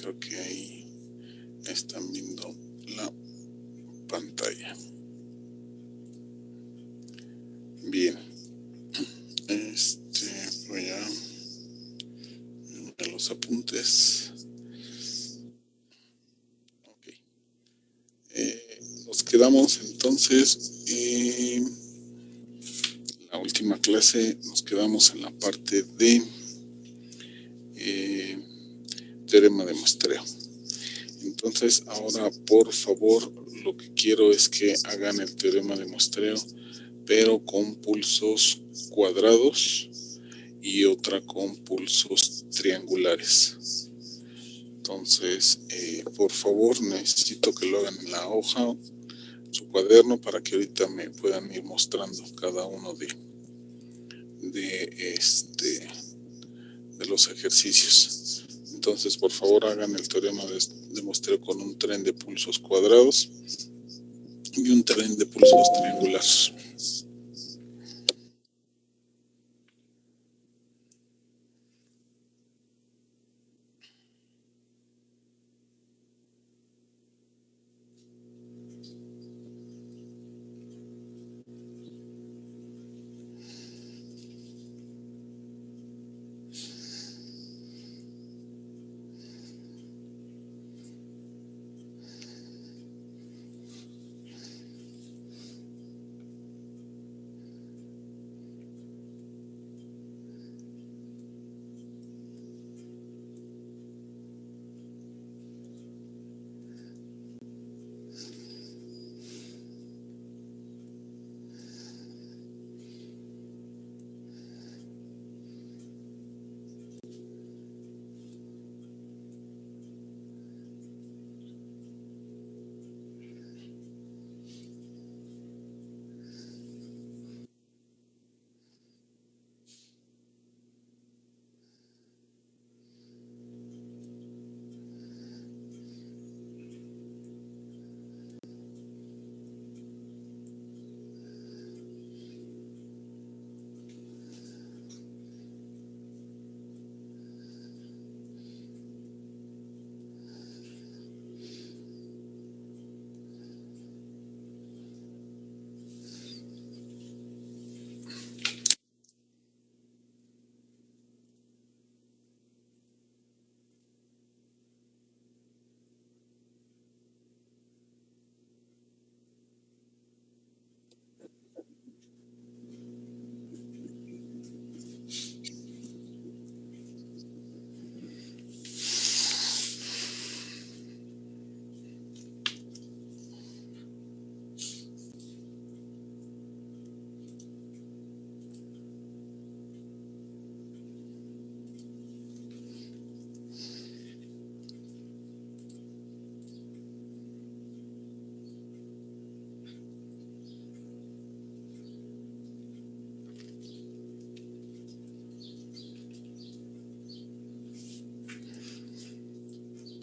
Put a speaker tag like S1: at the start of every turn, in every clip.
S1: Espero que ahí están viendo la pantalla. Bien, voy a ver los apuntes. Ok. Nos quedamos entonces en la última clase, nos quedamos en la parte de teorema de muestreo. Entonces ahora, por favor, lo que quiero es que hagan el teorema de muestreo, pero con pulsos cuadrados y otra con pulsos triangulares. Entonces, por favor, necesito que lo hagan en la hoja, su cuaderno, para que ahorita me puedan ir mostrando cada uno de los ejercicios. Entonces, por favor, hagan el teorema de muestreo con un tren de pulsos cuadrados y un tren de pulsos triangulares.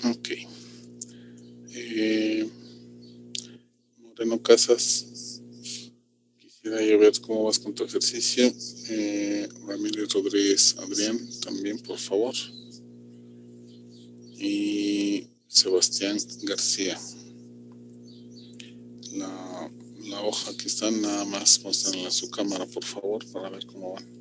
S1: Ok. Moreno Casas, quisiera yo ver cómo vas con tu ejercicio. Ramírez Rodríguez Adrián, también, por favor. Y Sebastián García. La hoja que están, nada más muéstrenla a su cámara, por favor, para ver cómo van.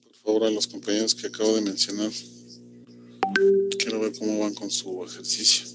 S1: Por favor, a los compañeros que acabo de mencionar, quiero ver cómo van con su ejercicio.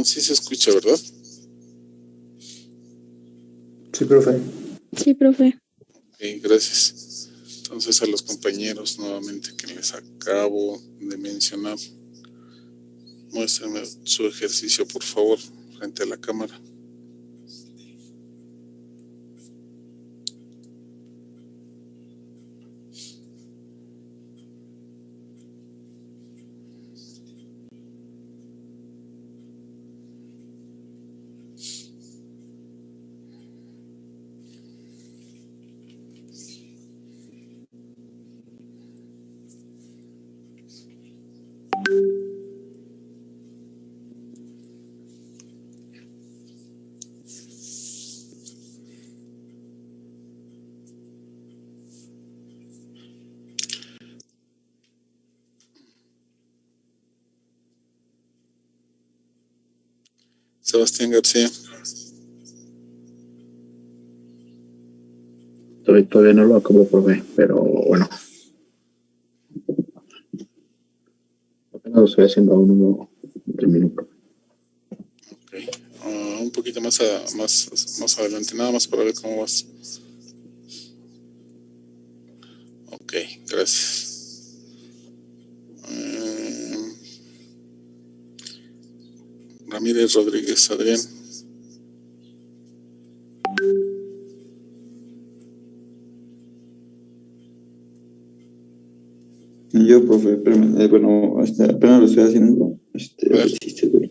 S1: Sí se escucha, ¿verdad?
S2: Sí, profe.
S3: Sí, profe.
S1: Ok, gracias. Entonces a los compañeros nuevamente que les acabo de mencionar, muéstrenme su ejercicio, por favor, frente a la cámara. Sebastián García.
S4: Todavía no lo acabo, profe, pero bueno. Apenas lo estoy haciendo aún, no termino, profe.
S1: Ok. Un poquito más adelante, nada más para ver cómo vas. Ok, gracias. Ramírez Rodríguez Adrián.
S5: Yo, profe, bueno, apenas lo estoy haciendo. A ver si se ve.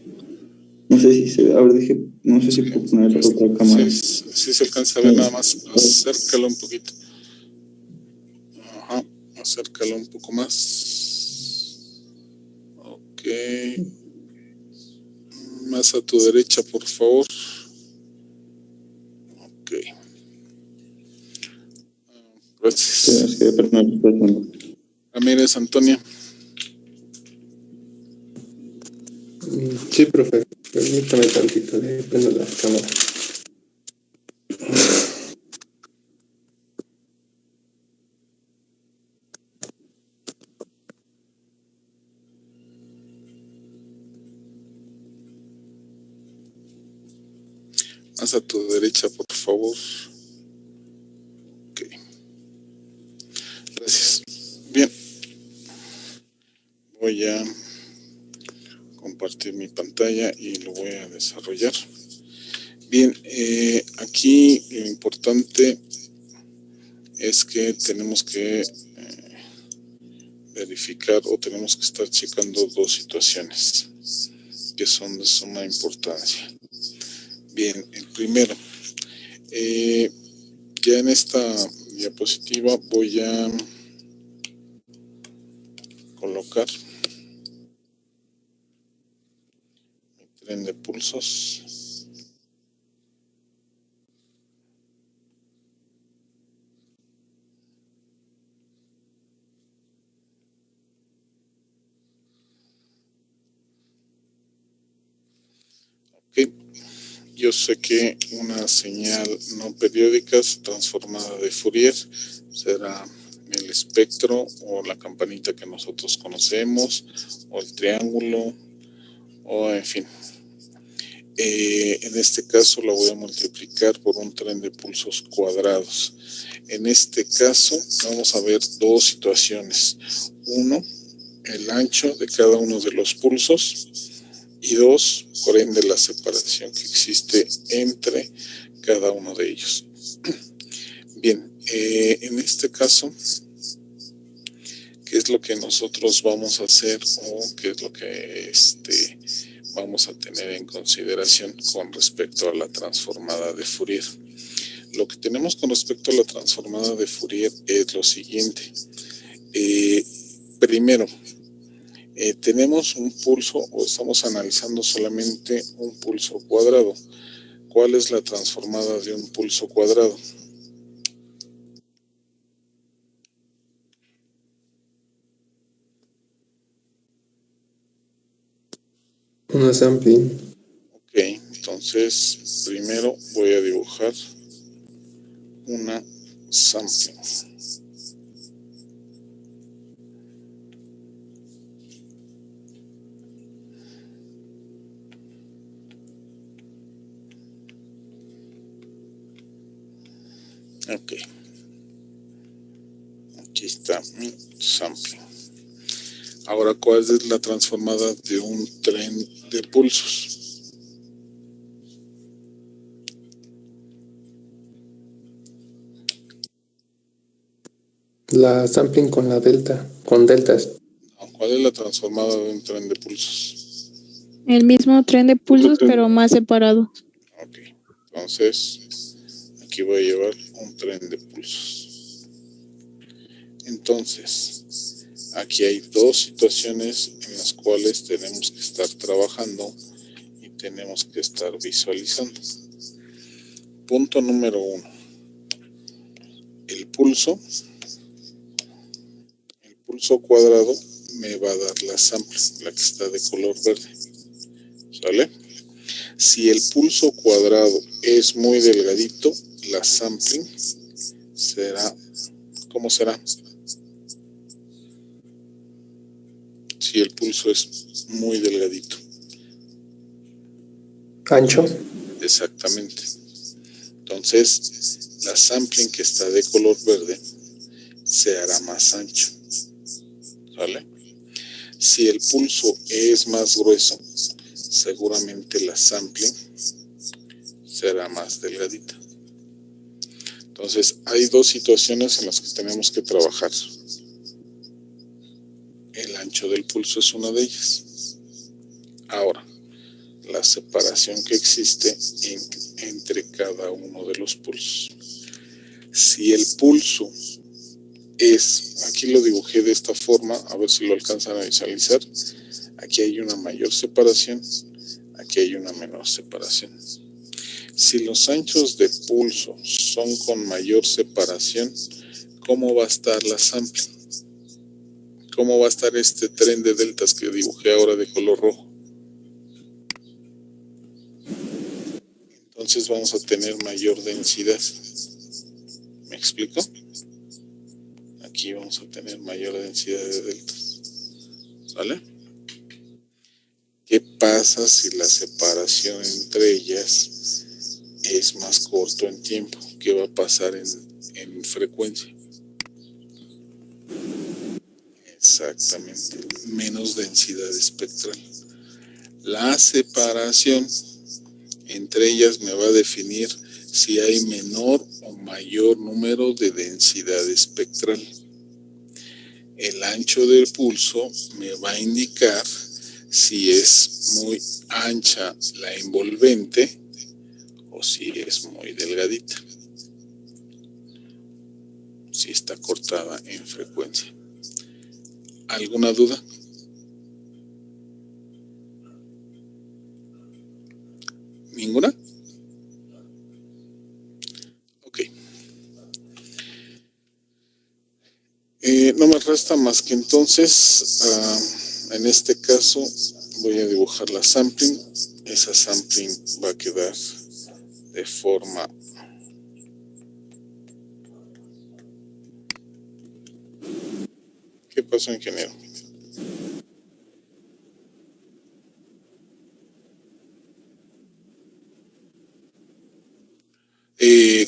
S5: No sé si se ve. A ver, no sé si puedo poner la otra cámara.
S1: Sí, se alcanza a ver, nada más. Acércalo un poquito. Ajá, acércalo un poco más. Ok. Más a tu derecha, por favor. Ok. Gracias.
S5: Es que apenas lo estoy haciendo.
S1: Ramírez Antonio.
S2: Sí, profe. Permítame tantito, prendo la cámara.
S1: Más a tu derecha, por favor. Ok. Gracias. Bien. Voy a compartir mi pantalla y lo voy a desarrollar. Bien, aquí lo importante es que tenemos que verificar o tenemos que estar checando dos situaciones que son de suma importancia. Bien, el primero, ya en esta diapositiva voy a colocar mi tren de pulsos. Ok, yo sé que una señal no periódica transformada de Fourier será el espectro o la campanita que nosotros conocemos, o el triángulo, o en fin. En este caso la voy a multiplicar por un tren de pulsos cuadrados. En este caso vamos a ver dos situaciones. Uno, el ancho de cada uno de los pulsos, y dos, por ende, la separación que existe entre cada uno de ellos. Bien, en este caso, ¿qué es lo que nosotros vamos a hacer o qué es lo que vamos a tener en consideración con respecto a la transformada de Fourier? Lo que tenemos con respecto a la transformada de Fourier es lo siguiente. Primero, tenemos un pulso o estamos analizando solamente un pulso cuadrado. ¿Cuál es la transformada de un pulso cuadrado?
S2: Una sampling.
S1: Ok, entonces primero voy a dibujar una sampling. Ok. Aquí está mi sampling. Ahora, ¿cuál es la transformada de un tren de pulsos?
S2: La sampling con la delta, con deltas.
S1: No, ¿cuál es la transformada de un tren de pulsos?
S3: El mismo tren de pulsos, pero más separado.
S1: Ok, entonces aquí voy a llevar un tren de pulsos. Entonces, aquí hay dos situaciones en las cuales tenemos que estar trabajando y tenemos que estar visualizando. Punto número 1. El pulso cuadrado me va a dar la sampling, la que está de color verde. ¿Sale? Si el pulso cuadrado es muy delgadito, la sampling será, ¿cómo será? Si el pulso es muy delgadito.
S2: Ancho.
S1: Exactamente. Entonces, la sampling que está de color verde se hará más ancho. ¿Vale? Si el pulso es más grueso, seguramente la sampling será más delgadita. Entonces, hay dos situaciones en las que tenemos que trabajar. El ancho del pulso es una de ellas. Ahora, la separación que existe entre cada uno de los pulsos. Si el pulso es, aquí lo dibujé de esta forma, a ver si lo alcanzan a visualizar. Aquí hay una mayor separación, aquí hay una menor separación. Si los anchos de pulso son con mayor separación, ¿cómo va a estar la sampling? ¿Cómo va a estar este tren de deltas que dibujé ahora de color rojo? Entonces vamos a tener mayor densidad. ¿Me explico? Aquí vamos a tener mayor densidad de deltas. ¿Sale? ¿Qué pasa si la separación entre ellas es más corto en tiempo? ¿Qué va a pasar en frecuencia? Exactamente, menos densidad espectral. La separación entre ellas me va a definir si hay menor o mayor número de densidad espectral. El ancho del pulso me va a indicar si es muy ancha la envolvente o si es muy delgadita, si está cortada en frecuencia. ¿Alguna duda? ¿Ninguna? Ok. No me resta más que entonces, en este caso, voy a dibujar la sampling. Esa sampling va a quedar de forma ¿qué pasó, ingeniero?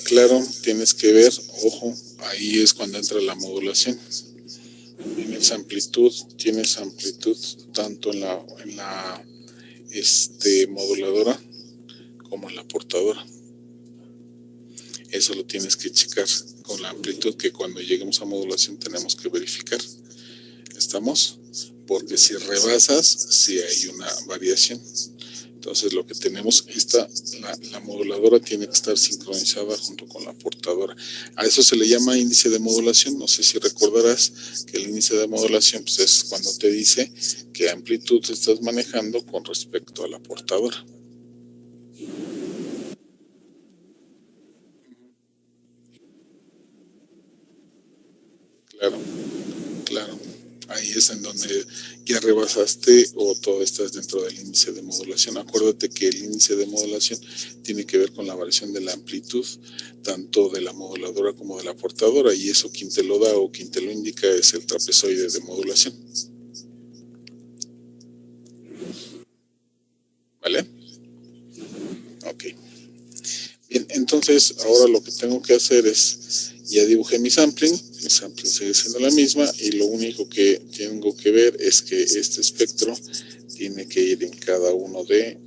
S1: Claro, tienes que ver, ojo, ahí es cuando entra la modulación. Tienes amplitud tanto en la moduladora como en la portadora. Eso lo tienes que checar con la amplitud que cuando lleguemos a modulación tenemos que verificar. ¿Estamos? Porque si rebasas, sí hay una variación. Entonces lo que tenemos, la moduladora tiene que estar sincronizada junto con la portadora. A eso se le llama índice de modulación. No sé si recordarás que el índice de modulación pues, es cuando te dice qué amplitud estás manejando con respecto a la portadora. Claro, claro. Ahí es en donde ya rebasaste o todo estás dentro del índice de modulación. Acuérdate que el índice de modulación tiene que ver con la variación de la amplitud, tanto de la moduladora como de la portadora, y eso quien te lo da o quien te lo indica es el trapezoide de modulación. ¿Vale? Ok. Bien, Entonces, ahora lo que tengo que hacer es, ya dibujé mi sampling sigue siendo la misma, y lo único que tengo que ver es que este espectro tiene que ir en cada uno de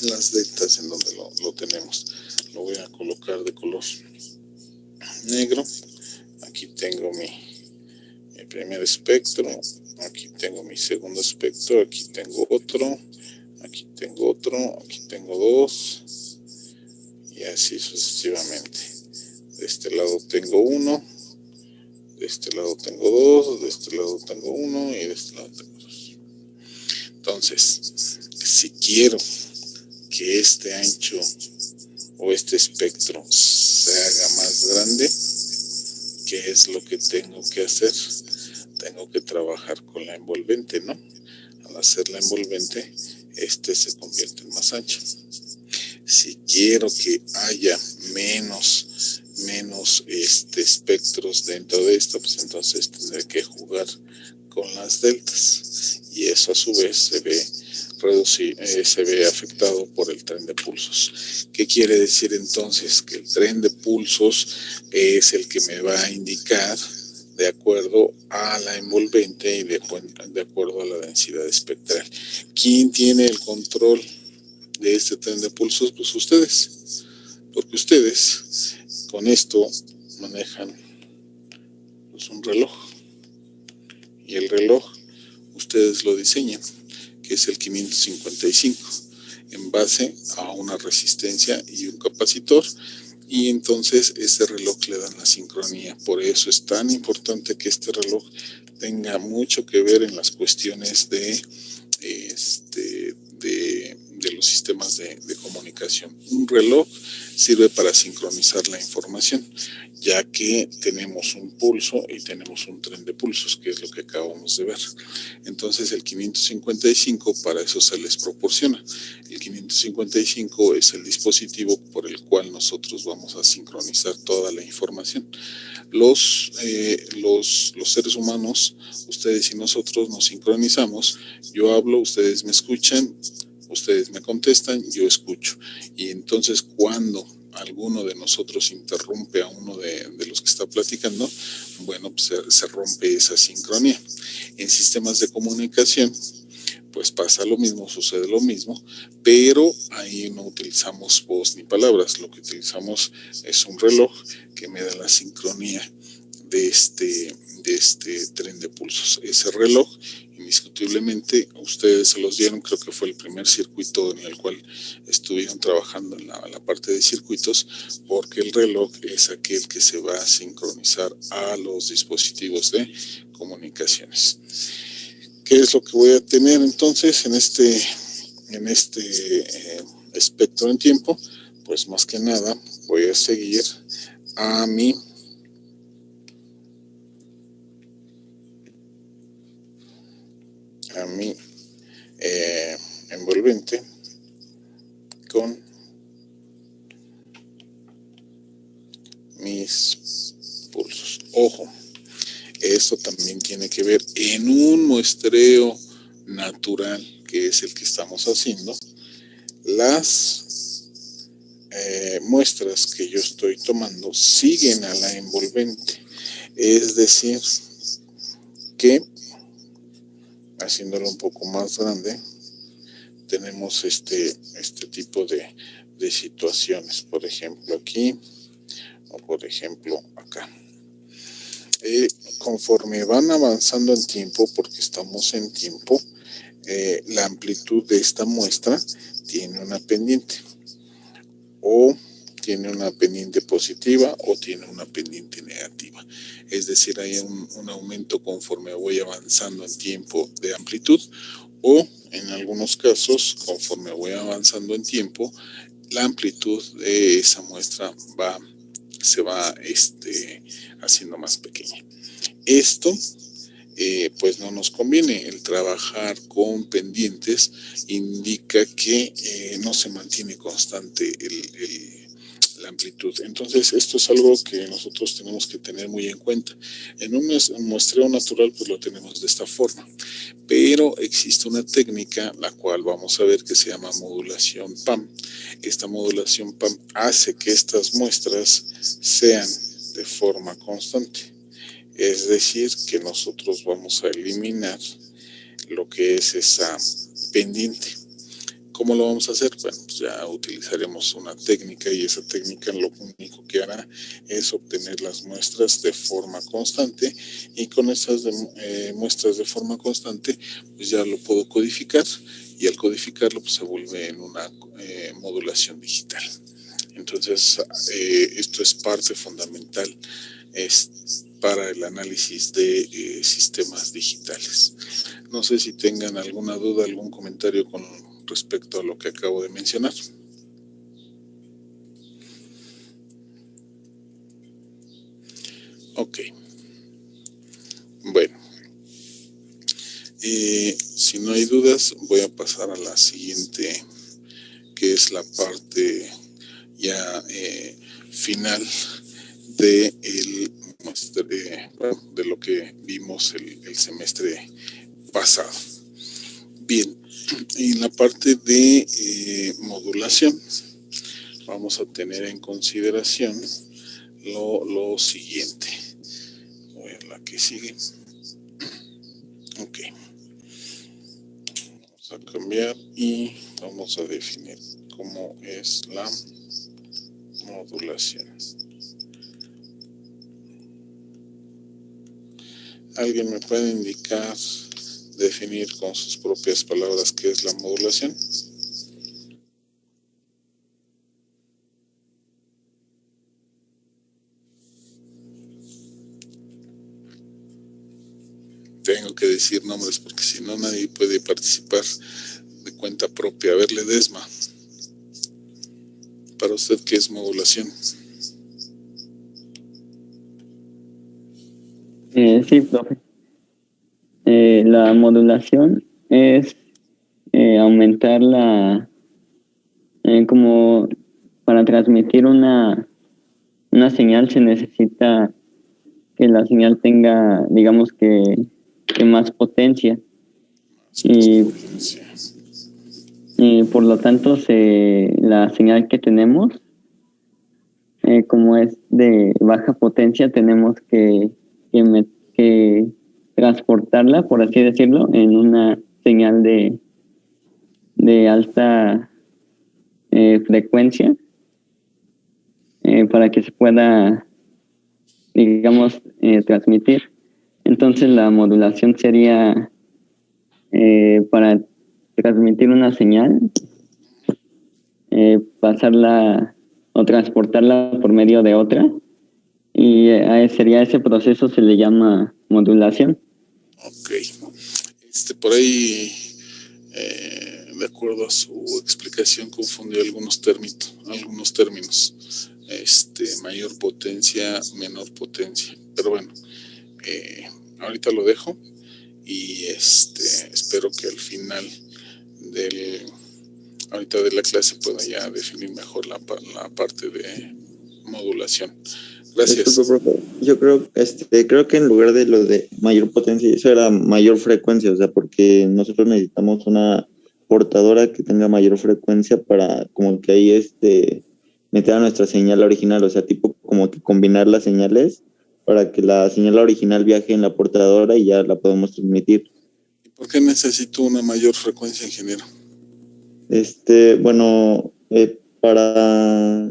S1: las deltas en donde lo tenemos. Lo voy a colocar de color negro. Aquí tengo mi primer espectro, aquí tengo mi segundo espectro, aquí tengo otro, aquí tengo otro, aquí tengo dos, y así sucesivamente. De este lado tengo uno, de este lado tengo dos, de este lado tengo uno, y de este lado tengo dos. Entonces, si quiero que este ancho o este espectro se haga más grande, ¿qué es lo que tengo que hacer? Tengo que trabajar con la envolvente, ¿no? Al hacer la envolvente, este se convierte en más ancho. Si quiero que haya menos espectros dentro de esto, pues entonces tendré que jugar con las deltas, y eso a su vez se ve afectado por el tren de pulsos. ¿Qué quiere decir entonces? Que el tren de pulsos es el que me va a indicar de acuerdo a la envolvente y de acuerdo a la densidad espectral. ¿Quién tiene el control de este tren de pulsos? Pues ustedes, porque ustedes con esto manejan pues un reloj, y el reloj ustedes lo diseñan, que es el 555, en base a una resistencia y un capacitor, y entonces ese reloj le dan la sincronía. Por eso es tan importante que este reloj tenga mucho que ver en las cuestiones de los sistemas de comunicación. Un reloj sirve para sincronizar la información, ya que tenemos un pulso y tenemos un tren de pulsos, que es lo que acabamos de ver. Entonces el 555 para eso se les proporciona. El 555 es el dispositivo por el cual nosotros vamos a sincronizar toda la información. Los seres humanos, ustedes y nosotros, nos sincronizamos. Yo hablo, ustedes me escuchan, ustedes me contestan, yo escucho. Y entonces cuando alguno de nosotros interrumpe a uno de los que está platicando, bueno, pues se rompe esa sincronía. En sistemas de comunicación, pues pasa lo mismo, sucede lo mismo, pero ahí no utilizamos voz ni palabras. Lo que utilizamos es un reloj que me da la sincronía de este tren de pulsos. Ese reloj, indiscutiblemente, ustedes se los dieron, creo que fue el primer circuito en el cual estuvieron trabajando en la parte de circuitos, porque el reloj es aquel que se va a sincronizar a los dispositivos de comunicaciones. ¿Qué es lo que voy a tener entonces en este espectro en tiempo? Pues más que nada voy a seguir a mi envolvente con mis pulsos. Ojo, esto también tiene que ver en un muestreo natural, que es el que estamos haciendo. Las muestras que yo estoy tomando siguen a la envolvente, es decir, que haciéndolo un poco más grande, tenemos este tipo de situaciones, por ejemplo aquí, o por ejemplo acá. Conforme van avanzando en tiempo, porque estamos en tiempo, la amplitud de esta muestra tiene una pendiente, o tiene una pendiente positiva o tiene una pendiente negativa. Es decir, hay un aumento conforme voy avanzando en tiempo de amplitud, o en algunos casos, conforme voy avanzando en tiempo, la amplitud de esa muestra se va haciendo más pequeña. Esto pues no nos conviene. El trabajar con pendientes indica que no se mantiene constante la amplitud. Entonces esto es algo que nosotros tenemos que tener muy en cuenta. En un muestreo natural pues lo tenemos de esta forma. pero existe una técnica la cual vamos a ver que se llama modulación PAM. Esta modulación PAM hace que estas muestras sean de forma constante, es decir, que nosotros vamos a eliminar lo que es esa pendiente. ¿Cómo lo vamos a hacer? Bueno, pues ya utilizaremos una técnica, y esa técnica lo único que hará es obtener las muestras de forma constante, y con esas muestras de forma constante pues ya lo puedo codificar, y al codificarlo pues se vuelve en una modulación digital. Entonces esto es parte fundamental para el análisis de sistemas digitales. No sé si tengan alguna duda, algún comentario con respecto a lo que acabo de mencionar. Ok. Bueno. Si no hay dudas, voy a pasar a la siguiente, que es la parte ya final de de lo que vimos el semestre pasado. Bien, en la parte de modulación vamos a tener en consideración lo siguiente. Voy a la que sigue. Ok. Vamos a cambiar y vamos a definir cómo es la modulación. ¿Alguien me puede indicar, definir con sus propias palabras qué es la modulación? Tengo que decir nombres porque si no nadie puede participar de cuenta propia. A ver, Ledesma, ¿para usted qué es modulación?
S6: Sí, profe. La modulación es aumentar como para transmitir una señal se necesita que la señal tenga, digamos que más potencia. Y por lo tanto la señal que tenemos, como es de baja potencia, tenemos que transportarla, por así decirlo, en una señal de alta frecuencia para que se pueda, digamos, transmitir. Entonces la modulación sería para transmitir una señal, pasarla o transportarla por medio de otra, y sería ese proceso, se le llama modulación.
S1: Ok. Por ahí, de acuerdo a su explicación, confundió algunos términos. Mayor potencia, menor potencia. Pero bueno, ahorita lo dejo, y espero que al final ahorita de la clase pueda ya definir mejor la parte de modulación. Gracias.
S5: Yo creo que en lugar de lo de mayor potencia, eso era mayor frecuencia, o sea, porque nosotros necesitamos una portadora que tenga mayor frecuencia para como que ahí meter a nuestra señal original, o sea, tipo como que combinar las señales para que la señal original viaje en la portadora y ya la podemos transmitir.
S1: ¿Y por qué necesito una mayor frecuencia, ingeniero?
S5: Bueno, para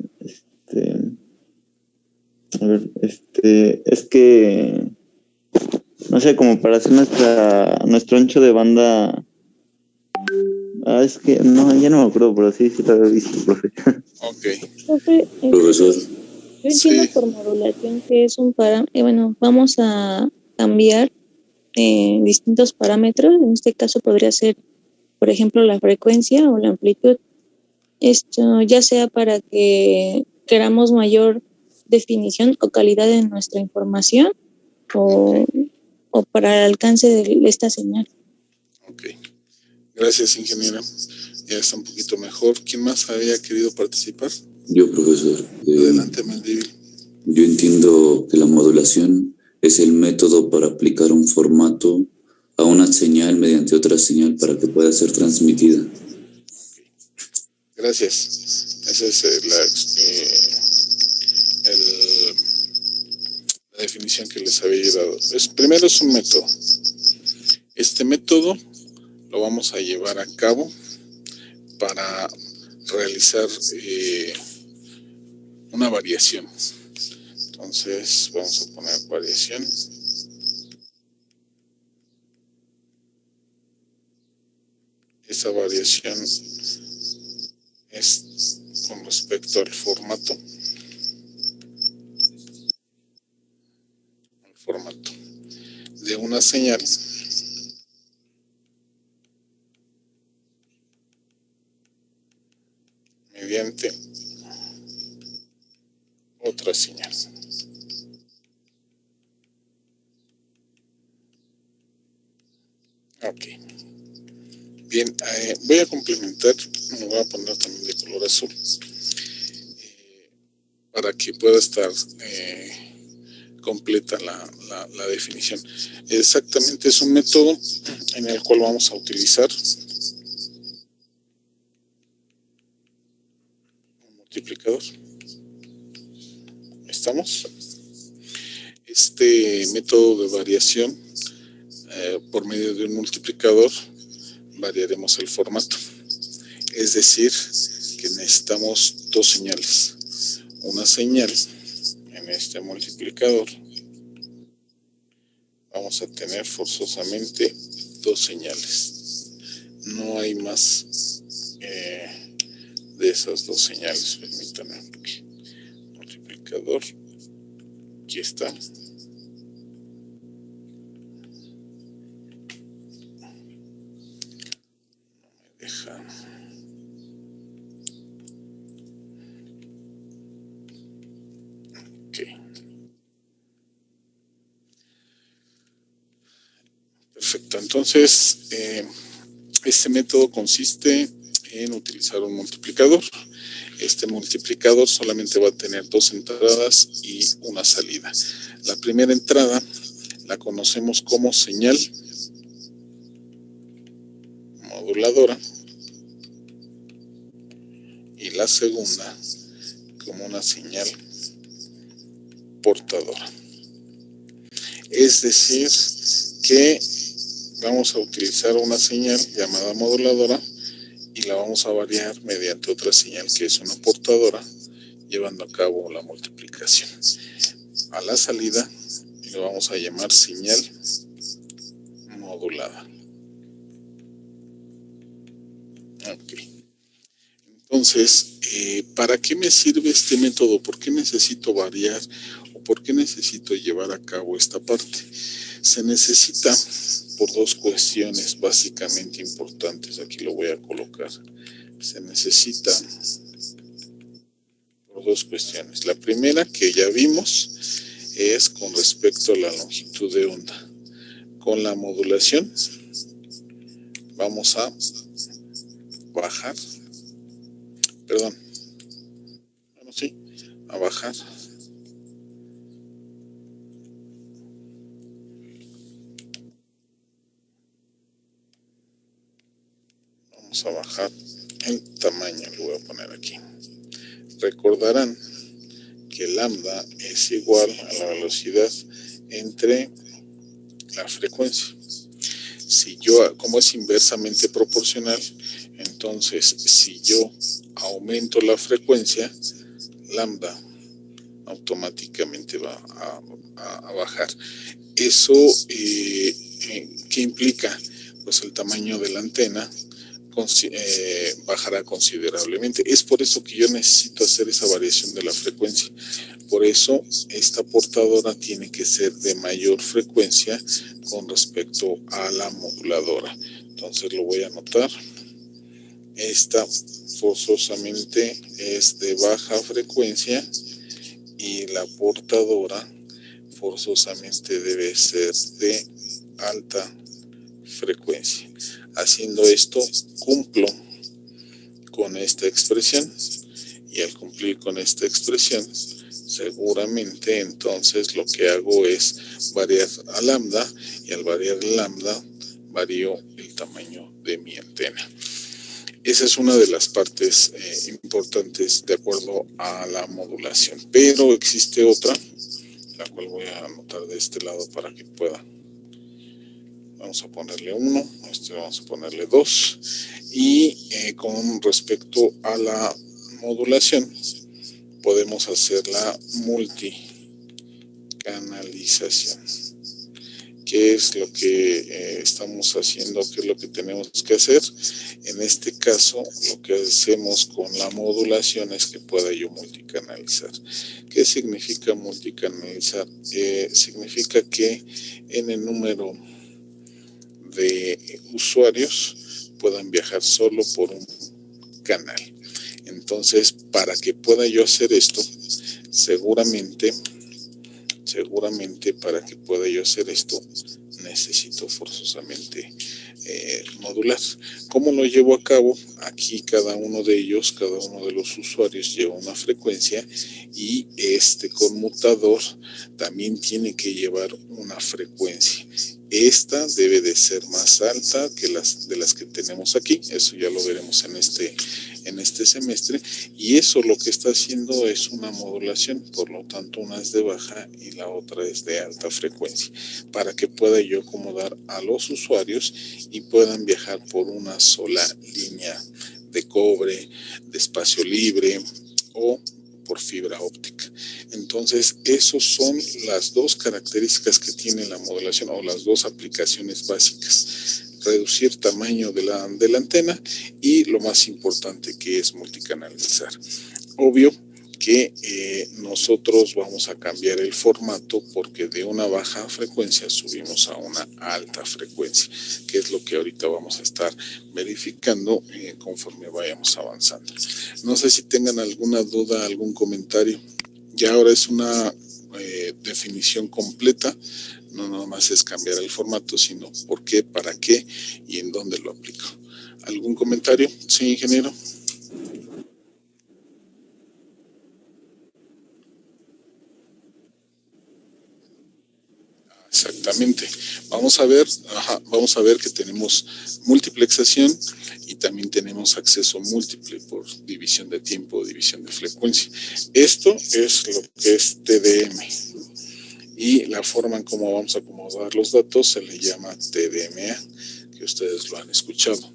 S5: a ver, es que no sé, como para hacer nuestro ancho de banda. Es que no, ya no me acuerdo, pero sí lo había visto, profe.
S1: Ok.
S3: Profe,
S4: Profesor.
S3: yo entiendo por modulación que es un parámetro, vamos a cambiar distintos parámetros. En este caso podría ser, por ejemplo, la frecuencia o la amplitud. Esto ya sea para que queramos mayor definición o calidad en nuestra información o para el alcance de esta señal.
S1: Ok. Gracias, ingeniera. Ya está un poquito mejor. ¿Quién más había querido participar?
S7: Yo, profesor.
S1: Adelante, Mendívil.
S7: Yo entiendo que la modulación es el método para aplicar un formato a a una señal mediante otra señal para que pueda ser transmitida.
S1: Gracias. Esa es la definición que les había dado. Primero es un método. Este método lo vamos a llevar a cabo para realizar una variación. Entonces vamos a poner variación. Esa variación es con respecto al formato. De una señal mediante otra señal. Ok. Bien, voy a complementar, me voy a poner también de color azul para que pueda estar completa la definición. Exactamente, es un método en el cual vamos a utilizar un multiplicador. ¿Estamos? Este método de variación, por medio de un multiplicador, variaremos el formato. Es decir, que necesitamos dos señales. Una señal en este multiplicador. Vamos a tener forzosamente dos señales. No hay más de esas dos señales. Permítanme. Multiplicador. Aquí está. Deja. Ok. Perfecto. Entonces, este método consiste en utilizar un multiplicador. Este multiplicador solamente va a tener dos entradas y una salida. La primera entrada la conocemos como señal moduladora y la segunda como una señal portadora. Es decir, que vamos a utilizar una señal llamada moduladora y la vamos a variar mediante otra señal que es una portadora, llevando a cabo la multiplicación. A la salida le vamos a llamar señal modulada. Ok. Entonces, ¿para qué me sirve este método? ¿Por qué necesito variar o por qué necesito llevar a cabo esta parte? Se necesita por dos cuestiones básicamente importantes. Aquí lo voy a colocar. Se necesita por dos cuestiones. La primera, que ya vimos, es con respecto a la longitud de onda. Con la modulación vamos a bajar, a bajar vamos a bajar el tamaño, lo voy a poner aquí. Recordarán que lambda es igual a la velocidad entre la frecuencia. Si yo, como es inversamente proporcional, entonces si yo aumento la frecuencia, lambda automáticamente va a bajar. Eso, ¿qué implica? Pues el tamaño de la antena bajará considerablemente. Es por eso que yo necesito hacer esa variación de la frecuencia. Por eso esta portadora tiene que ser de mayor frecuencia con respecto a la moduladora. Entonces lo voy a anotar. Esta forzosamente es de baja frecuencia y la portadora forzosamente debe ser de alta frecuencia. Haciendo esto, cumplo con esta expresión, y al cumplir con esta expresión, seguramente entonces lo que hago es variar a lambda, y al variar lambda varío el tamaño de mi antena. Esa es una de las partes importantes de acuerdo a la modulación. Pero existe otra, la cual voy a anotar de este lado para que pueda. Vamos a ponerle 1, vamos a ponerle 2. Y con respecto a la modulación, podemos hacer la multicanalización. ¿Qué es lo que estamos haciendo? ¿Qué es lo que tenemos que hacer? En este caso, lo que hacemos con la modulación es que pueda yo multicanalizar. ¿Qué significa multicanalizar? Significa que en el número de usuarios puedan viajar solo por un canal. Entonces, para que pueda yo hacer esto, seguramente para que pueda yo hacer esto, necesito forzosamente modular. ¿Cómo lo llevo a cabo? Aquí cada uno de los usuarios lleva una frecuencia y este conmutador también tiene que llevar una frecuencia. Esta debe de ser más alta que las que tenemos aquí. Eso ya lo veremos en este semestre, y eso lo que está haciendo es una modulación. Por lo tanto, una es de baja y la otra es de alta frecuencia, para que pueda yo acomodar a los usuarios y puedan viajar por una sola línea de cobre, de espacio libre o por fibra óptica. Entonces, esos son las dos características que tiene la modulación, o las dos aplicaciones básicas: reducir tamaño de la antena y lo más importante, que es multicanalizar. Obvio que nosotros vamos a cambiar el formato, porque de una baja frecuencia subimos a una alta frecuencia, que es lo que ahorita vamos a estar verificando conforme vayamos avanzando. No sé si tengan alguna duda, algún comentario. Ya ahora es una definición completa. No nada más es cambiar el formato, sino por qué, para qué y en dónde lo aplico. ¿Algún comentario? Sí, ingeniero. Exactamente. Vamos a ver que tenemos multiplexación y también tenemos acceso múltiple por división de tiempo, división de frecuencia. Esto es lo que es TDM. Y la forma en cómo vamos a acomodar los datos se le llama TDMA, que ustedes lo han escuchado.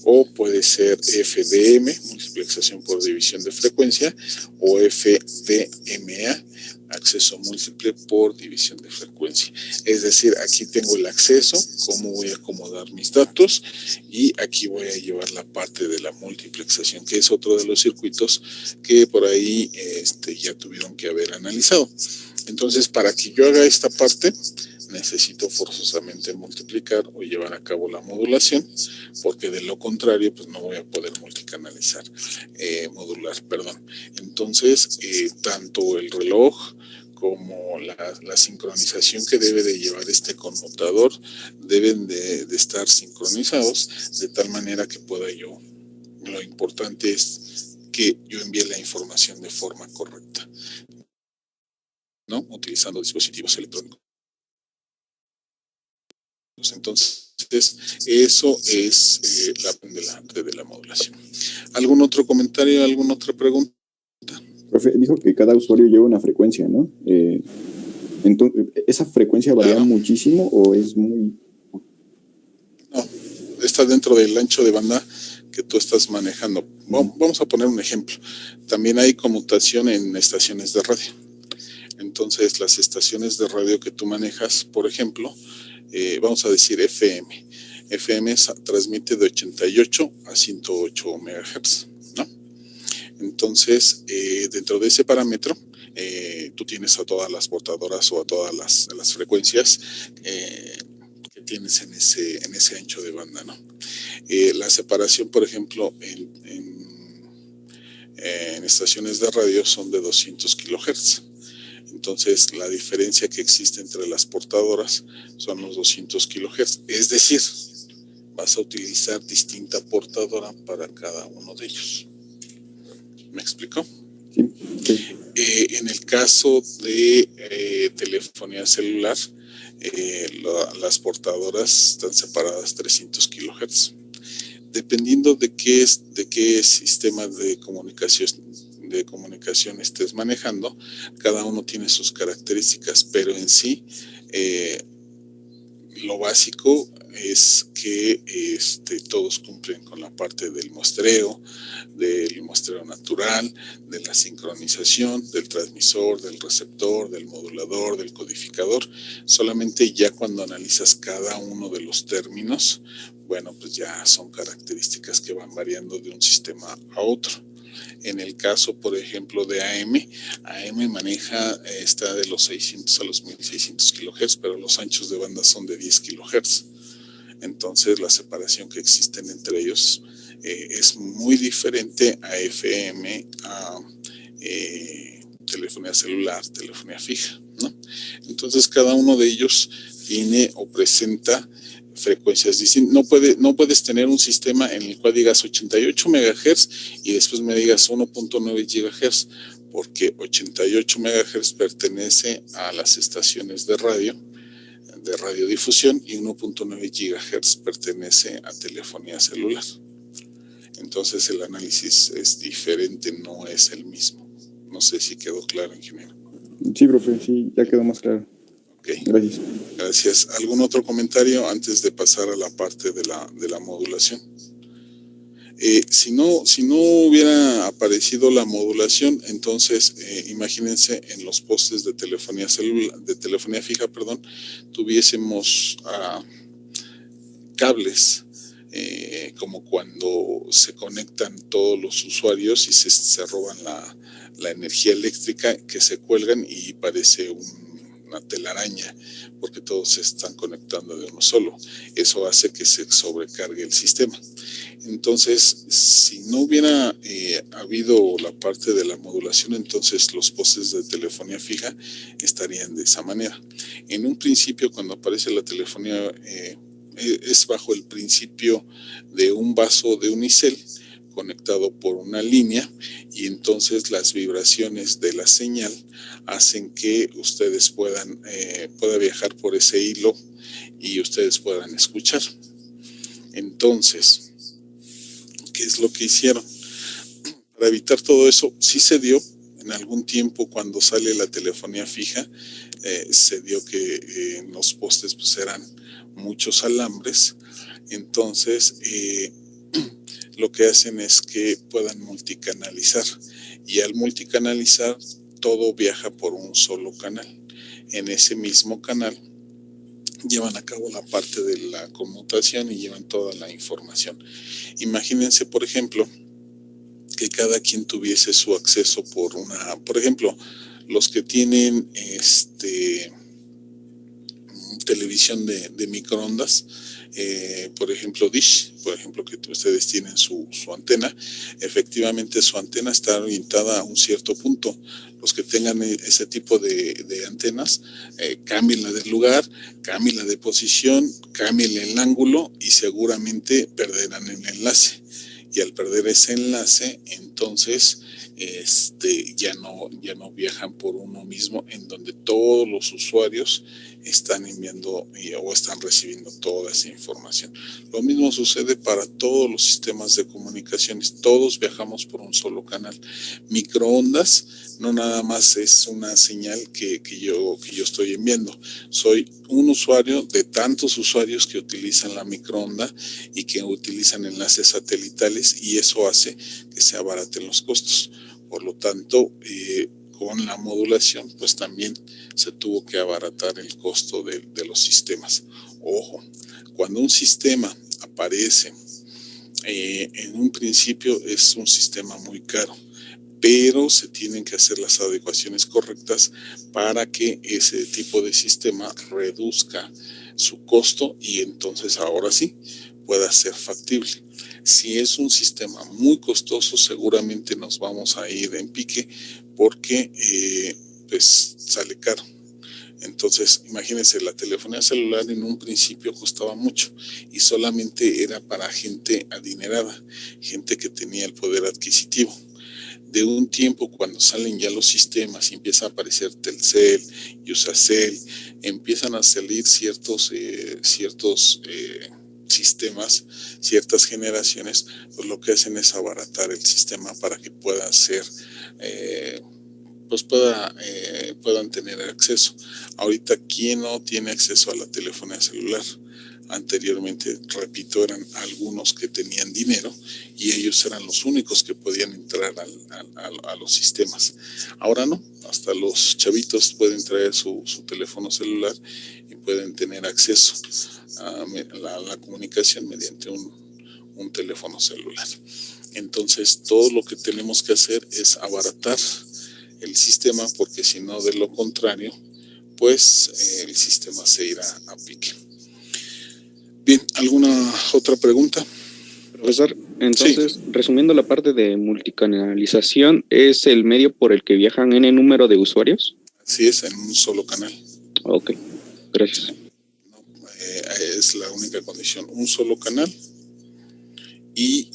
S1: O puede ser FDM, multiplexación por división de frecuencia, o FDMA, acceso múltiple por división de frecuencia. Es decir, aquí tengo el acceso, cómo voy a acomodar mis datos, y aquí voy a llevar la parte de la multiplexación, que es otro de los circuitos que por ahí ya tuvieron que haber analizado. Entonces, para que yo haga esta parte, necesito forzosamente multiplicar o llevar a cabo la modulación, porque de lo contrario, pues no voy a poder modular. Entonces, tanto el reloj como la sincronización que debe de llevar este conmutador deben de estar sincronizados, de tal manera que pueda yo. Lo importante es que yo envíe la información de forma correcta, ¿no? Utilizando dispositivos electrónicos. Entonces, eso es la de la modulación. ¿Algún otro comentario, alguna otra pregunta?
S8: Profe, dijo que cada usuario lleva una frecuencia, ¿no? Entonces, ¿esa frecuencia varía muchísimo o es muy...?
S1: No, está dentro del ancho de banda que tú estás manejando. Vamos a poner un ejemplo. También hay conmutación en estaciones de radio. Entonces, las estaciones de radio que tú manejas, por ejemplo, vamos a decir FM. FM transmite de 88 a 108 MHz, ¿no? Entonces, dentro de ese parámetro, tú tienes a todas las portadoras o a todas las frecuencias que tienes en ese ancho de banda, ¿no? La separación, por ejemplo, en estaciones de radio son de 200 kHz. Entonces, la diferencia que existe entre las portadoras son los 200 kHz. Es decir, vas a utilizar distinta portadora para cada uno de ellos. ¿Me explico?
S8: Sí.
S1: En el caso de telefonía celular, las portadoras están separadas 300 kilohertz. Dependiendo de qué sistema de comunicación estés manejando, cada uno tiene sus características, pero en sí lo básico es que todos cumplen con la parte del muestreo natural, de la sincronización, del transmisor, del receptor, del modulador, del codificador. Solamente ya cuando analizas cada uno de los términos, bueno, pues ya son características que van variando de un sistema a otro. En el caso, por ejemplo, de AM está de los 600 a los 1600 kHz, pero los anchos de banda son de 10 kHz. Entonces, la separación que existen entre ellos es muy diferente a FM, a telefonía celular, telefonía fija, ¿no? Entonces, cada uno de ellos tiene o presenta frecuencias distintas. No puedes tener un sistema en el cual digas 88 MHz y después me digas 1.9 GHz, porque 88 MHz pertenece a las estaciones de radiodifusión, y 1.9 GHz pertenece a telefonía celular. Entonces el análisis es diferente, no es el mismo. No sé si quedó claro, ingeniero.
S8: Sí, profe, sí, ya quedó más claro.
S1: Okay.
S8: Gracias.
S1: ¿Algún otro comentario antes de pasar a la parte de la modulación? Si no hubiera aparecido la modulación, entonces imagínense en los postes de telefonía fija, tuviésemos cables, como cuando se conectan todos los usuarios y se roban la energía eléctrica, que se cuelgan y parece una telaraña, porque todos se están conectando de uno solo. Eso hace que se sobrecargue el sistema. Entonces, si no hubiera habido la parte de la modulación, entonces los postes de telefonía fija estarían de esa manera. En un principio, cuando aparece la telefonía, es bajo el principio de un vaso de unicel conectado por una línea, y entonces las vibraciones de la señal hacen que ustedes pueda viajar por ese hilo y ustedes puedan escuchar. Entonces, ¿qué es lo que hicieron? Para evitar todo eso, sí se dio en algún tiempo, cuando sale la telefonía fija, se dio que en los postes pues eran muchos alambres. Entonces, lo que hacen es que puedan multicanalizar, y al multicanalizar todo viaja por un solo canal. En ese mismo canal llevan a cabo la parte de la conmutación y llevan toda la información. Imagínense, por ejemplo, que cada quien tuviese su acceso por ejemplo, los que tienen televisión de microondas, por ejemplo Dish, por ejemplo, que ustedes tienen su antena, efectivamente su antena está orientada a un cierto punto. Los que tengan ese tipo de antenas, cámbienla de lugar, cámbienla de posición, cámbienle el ángulo y seguramente perderán el enlace. Y al perder ese enlace, entonces ya no viajan por uno mismo, en donde todos los usuarios están enviando o están recibiendo toda esa información. Lo mismo sucede para todos los sistemas de comunicaciones. Todos viajamos por un solo canal. Microondas no nada más es una señal que yo estoy enviando. Soy un usuario de tantos usuarios que utilizan la microonda y que utilizan enlaces satelitales, y eso hace que se abaraten los costos. Por lo tanto, con la modulación, pues también se tuvo que abaratar el costo de los sistemas. Ojo, cuando un sistema aparece, en un principio es un sistema muy caro, pero se tienen que hacer las adecuaciones correctas para que ese tipo de sistema reduzca su costo y entonces ahora sí pueda ser factible. Si es un sistema muy costoso, seguramente nos vamos a ir en pique, porque pues sale caro. Entonces, imagínense, la telefonía celular en un principio costaba mucho y solamente era para gente adinerada, gente que tenía el poder adquisitivo. De un tiempo, cuando salen ya los sistemas y empieza a aparecer Telcel, Usacell, empiezan a salir ciertos sistemas, ciertas generaciones, pues lo que hacen es abaratar el sistema para que pueda ser, pues puedan tener acceso. Ahorita, ¿quién no tiene acceso a la telefonía celular? Anteriormente, repito, eran algunos que tenían dinero y ellos eran los únicos que podían entrar a los sistemas. Ahora no, hasta los chavitos pueden traer su teléfono celular y pueden tener acceso a la comunicación mediante un teléfono celular. Entonces, todo lo que tenemos que hacer es abaratar el sistema, porque si no, de lo contrario, pues el sistema se irá a pique. Bien, ¿alguna otra pregunta?
S9: Profesor, entonces, sí. Resumiendo la parte de multicanalización, ¿es el medio por el que viajan N número de usuarios?
S1: Así es, en un solo canal.
S9: Ok, gracias.
S1: No, es la única condición, un solo canal y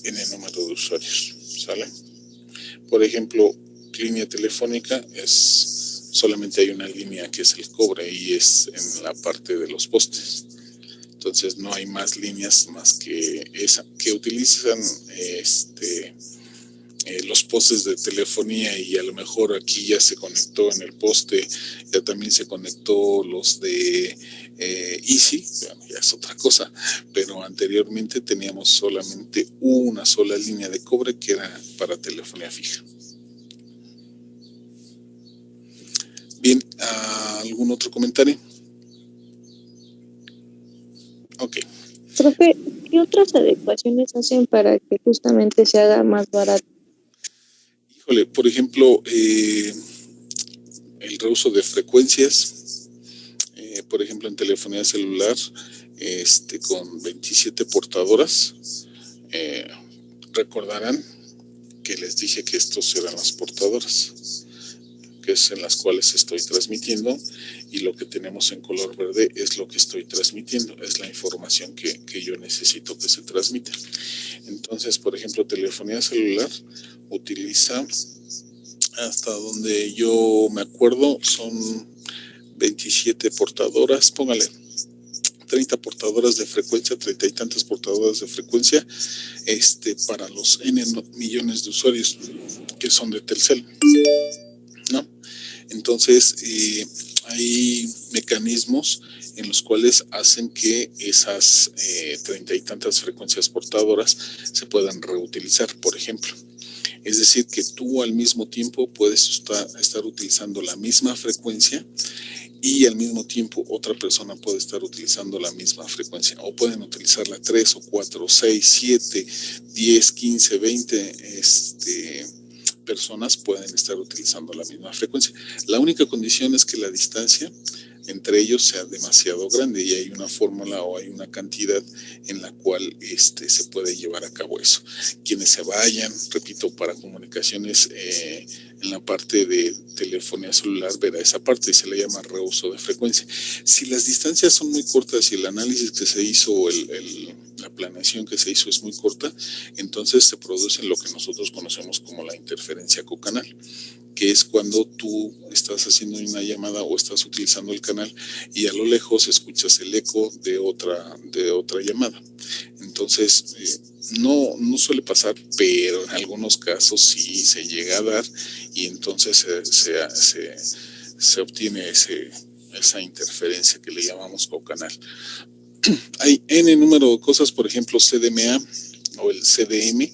S1: N número de usuarios, ¿sale? Por ejemplo, línea telefónica solamente hay una línea que es el cobre y es en la parte de los postes. Entonces no hay más líneas más que esa, que utilizan los postes de telefonía, y a lo mejor aquí ya se conectó en el poste, ya también se conectó los de Easy, bueno, ya es otra cosa, pero anteriormente teníamos solamente una sola línea de cobre que era para telefonía fija. Bien, ¿algún otro comentario? Ok.
S3: Profe, ¿qué otras adecuaciones hacen para que justamente se haga más barato?
S1: Híjole, por ejemplo, el reuso de frecuencias, por ejemplo, en telefonía celular, con 27 portadoras, recordarán que les dije que estos eran las portadoras, que es en las cuales estoy transmitiendo, y lo que tenemos en color verde es lo que estoy transmitiendo, es la información que yo necesito que se transmita. Entonces, por ejemplo, telefonía celular utiliza, hasta donde yo me acuerdo, son 27 portadoras, póngale 30 portadoras de frecuencia, 30 y tantas portadoras de frecuencia, para los N millones de usuarios que son de Telcel, ¿no? Entonces, hay mecanismos en los cuales hacen que esas 30 y tantas frecuencias portadoras se puedan reutilizar, por ejemplo. Es decir, que tú al mismo tiempo puedes estar utilizando la misma frecuencia y al mismo tiempo otra persona puede estar utilizando la misma frecuencia, o pueden utilizarla 3 o 4 o 6, 7, 10, 15, 20 personas pueden estar utilizando la misma frecuencia. La única condición es que la distancia entre ellos sea demasiado grande, y hay una fórmula o hay una cantidad en la cual se puede llevar a cabo eso. Quienes se vayan, repito, para comunicaciones en la parte de telefonía celular, verá esa parte y se le llama reuso de frecuencia. Si las distancias son muy cortas y el análisis que se hizo, la planeación que se hizo es muy corta, entonces se produce lo que nosotros conocemos como la interferencia cocanal, que es cuando tú estás haciendo una llamada o estás utilizando el canal y a lo lejos escuchas el eco de otra llamada. Entonces, no suele pasar, pero en algunos casos sí se llega a dar, y entonces se obtiene esa interferencia que le llamamos cocanal. Hay N número de cosas, por ejemplo, CDMA o el CDM,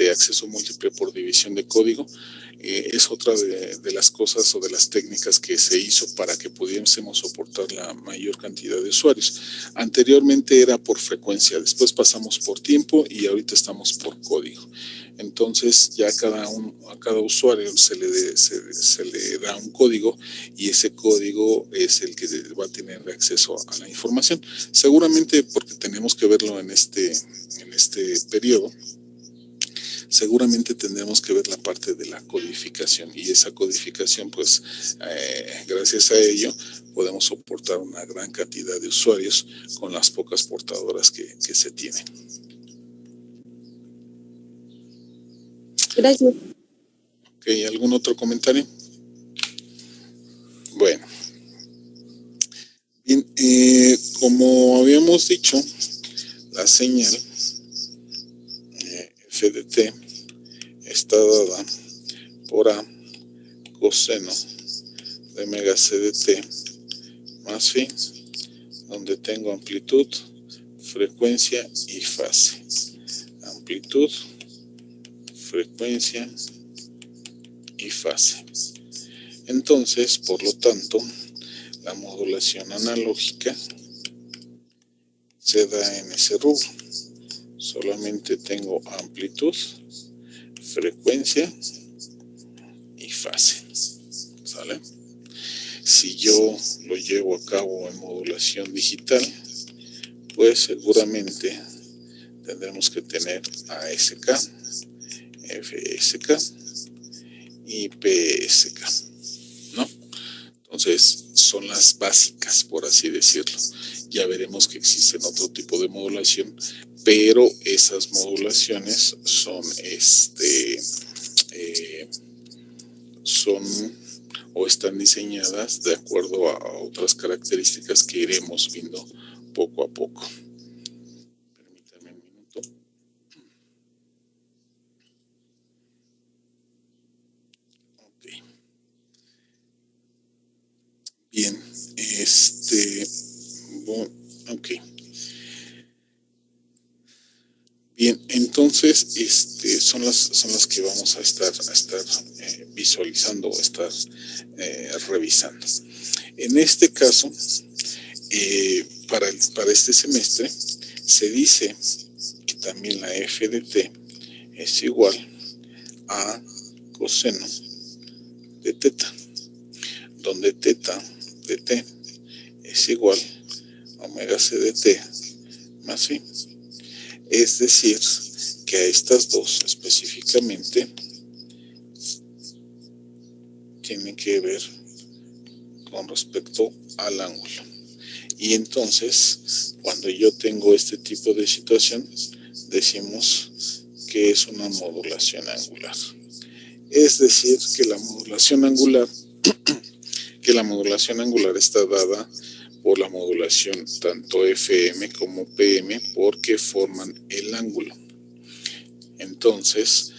S1: acceso múltiple por división de código. Es otra de las cosas o de las técnicas que se hizo para que pudiésemos soportar la mayor cantidad de usuarios. Anteriormente era por frecuencia, después pasamos por tiempo y ahorita estamos por código. Entonces ya a cada usuario se le da un código, y ese código es el que va a tener acceso a la información. Seguramente, porque tenemos que verlo en este periodo, seguramente tendremos que ver la parte de la codificación, y esa codificación, pues gracias a ello podemos soportar una gran cantidad de usuarios con las pocas portadoras que se tienen.
S3: Gracias.
S1: Ok, ¿algún otro comentario? Bueno. Bien, como habíamos dicho, la señal f de t está dada por a coseno de omega c de t más phi, donde tengo amplitud, frecuencia y fase. Amplitud, frecuencia y fase. Entonces, por lo tanto, la modulación analógica se da en ese rubro. Solamente tengo amplitud, frecuencia y fase. ¿Sale? Si yo lo llevo a cabo en modulación digital, pues seguramente tendremos que tener ASK, FSK y PSK, ¿no? Entonces, son las básicas, por así decirlo. Ya veremos que existen otro tipo de modulación, pero esas modulaciones son o están diseñadas de acuerdo a otras características que iremos viendo poco a poco. Permítanme un minuto. Ok. Bien, ok. Bien, entonces son las que vamos a estar visualizando o estar revisando. En este caso, para este semestre, se dice que también la f de t es igual a coseno de teta, donde teta de t es igual a omega c de t más phi. Es decir, que a estas dos específicamente tienen que ver con respecto al ángulo. Y entonces, cuando yo tengo este tipo de situación, decimos que es una modulación angular. Es decir, que la modulación angular está dada por la modulación tanto FM como PM porque forman el ángulo. Entonces,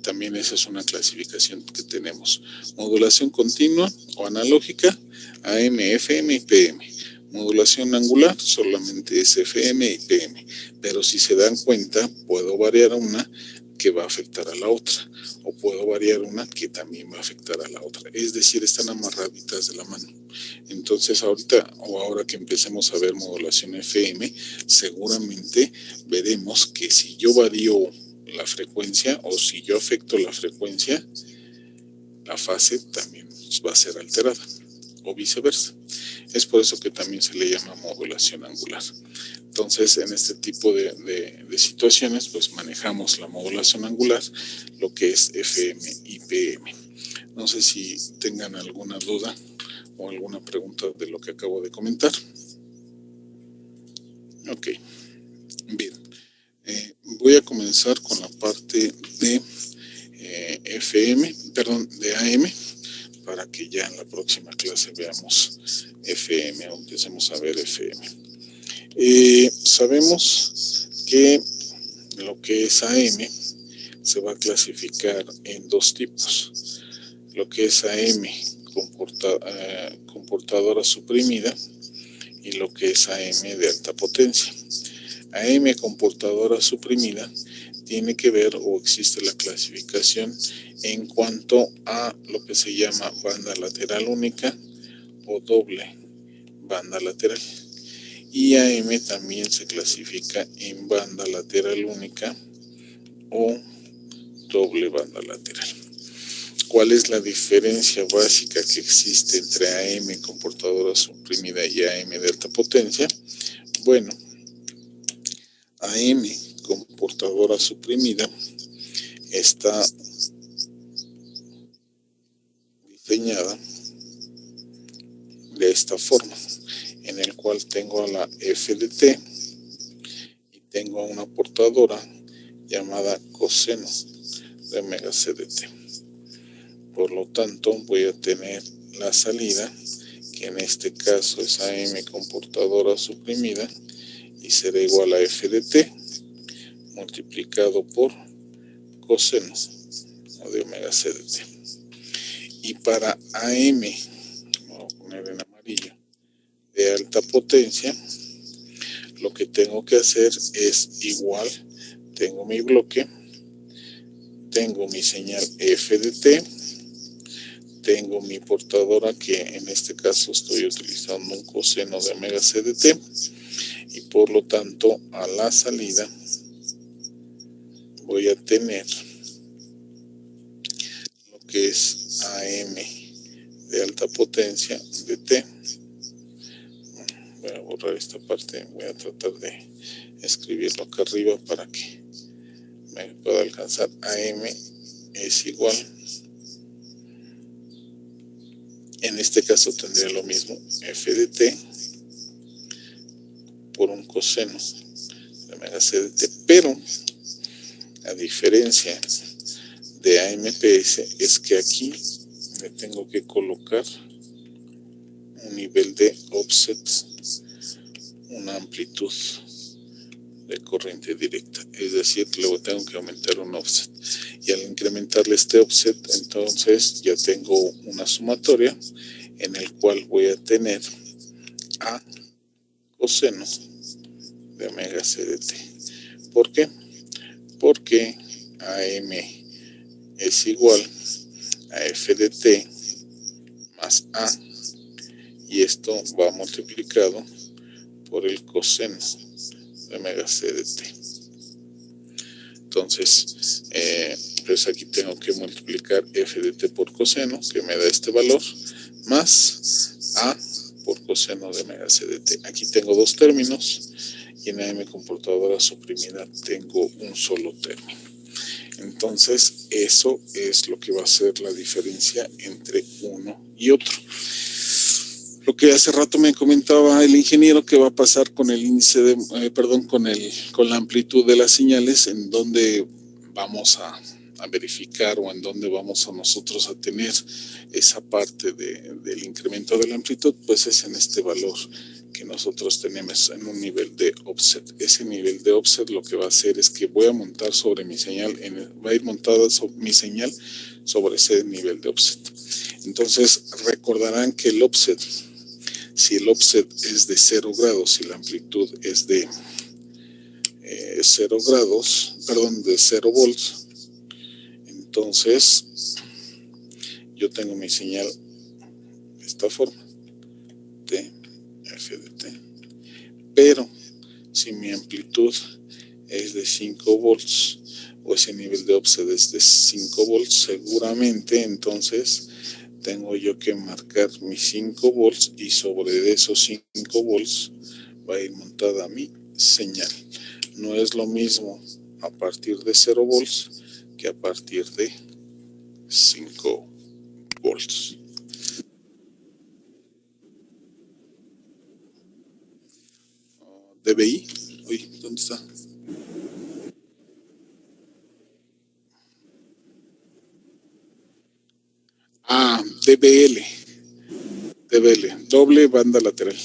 S1: también esa es una clasificación que tenemos. Modulación continua o analógica, AM, FM y PM. Modulación angular solamente es FM y PM. Pero si se dan cuenta, puedo variar una que va a afectar a la otra. O puedo variar una que también va a afectar a la otra. Es decir, están amarraditas de la mano. Entonces ahora que empecemos a ver modulación FM, seguramente veremos que si yo varío la frecuencia o si yo afecto la frecuencia, la fase también va a ser alterada o viceversa. Es por eso que también se le llama modulación angular. Entonces, en este tipo de situaciones, pues manejamos la modulación angular, lo que es FM y PM. No sé si tengan alguna duda o alguna pregunta de lo que acabo de comentar. Ok, bien. Voy a comenzar con la parte de de AM, para que ya en la próxima clase veamos FM o empecemos a ver FM. Sabemos que lo que es AM se va a clasificar en dos tipos. Lo que es AM comportadora suprimida y lo que es AM de alta potencia. AM comportadora suprimida tiene que ver o existe la clasificación en cuanto a lo que se llama banda lateral única o doble banda lateral. Y AM también se clasifica en banda lateral única o doble banda lateral. ¿Cuál es la diferencia básica que existe entre AM comportadora suprimida y AM de alta potencia? Bueno, AM comportadora suprimida está diseñada de esta forma, en el cual tengo a la F de T y tengo a una portadora llamada coseno de omega CDT. Por lo tanto, voy a tener la salida, que en este caso es AM comportadora suprimida, y será igual a F de T multiplicado por coseno de omega CDT. Y para AM, voy a poner en amarillo, de alta potencia, lo que tengo que hacer es igual, tengo mi bloque, tengo mi señal F de T, tengo mi portadora, que en este caso estoy utilizando un coseno de omega CDT, y por lo tanto a la salida voy a tener lo que es AM de alta potencia de T. Voy a borrar esta parte, voy a tratar de escribirlo acá arriba para que me pueda alcanzar. AM es igual, en este caso tendría lo mismo, F de T por un coseno de omega CDT, pero a diferencia de AMPS es que aquí me tengo que colocar un nivel de offset, una amplitud de corriente directa, es decir, luego tengo que aumentar un offset, y al incrementarle este offset, entonces ya tengo una sumatoria en el cual voy a tener A coseno de omega CDT. ¿Por qué? Porque AM es igual a F de T más A, y esto va multiplicado por el coseno de omega CDT. Entonces, pues aquí tengo que multiplicar F de T por coseno, que me da este valor, más A por coseno de omega CDT. Aquí tengo dos términos, y en AM comportadora suprimida tengo un solo término. Entonces, eso es lo que va a ser la diferencia entre uno y otro. Lo que hace rato me comentaba el ingeniero, que va a pasar con el índice de, con la amplitud de las señales, en donde vamos a verificar, o en donde vamos a nosotros a tener esa parte del incremento de la amplitud, pues es en este valor que nosotros tenemos en un nivel de offset. Ese nivel de offset lo que va a hacer es que voy a montar sobre mi señal, va a ir montada mi señal sobre ese nivel de offset. Entonces recordarán que el offset, si el offset es de 0 grados y la amplitud es de 0 volts, entonces yo tengo mi señal de esta forma, T, F de T. Pero si mi amplitud es de 5 volts, o ese nivel de offset es de 5 volts, seguramente entonces tengo yo que marcar mis 5 volts, y sobre esos 5 volts va a ir montada mi señal. No es lo mismo a partir de 0 volts que a partir de 5 volts. DBI, uy, ¿dónde está? DBL, doble banda lateral.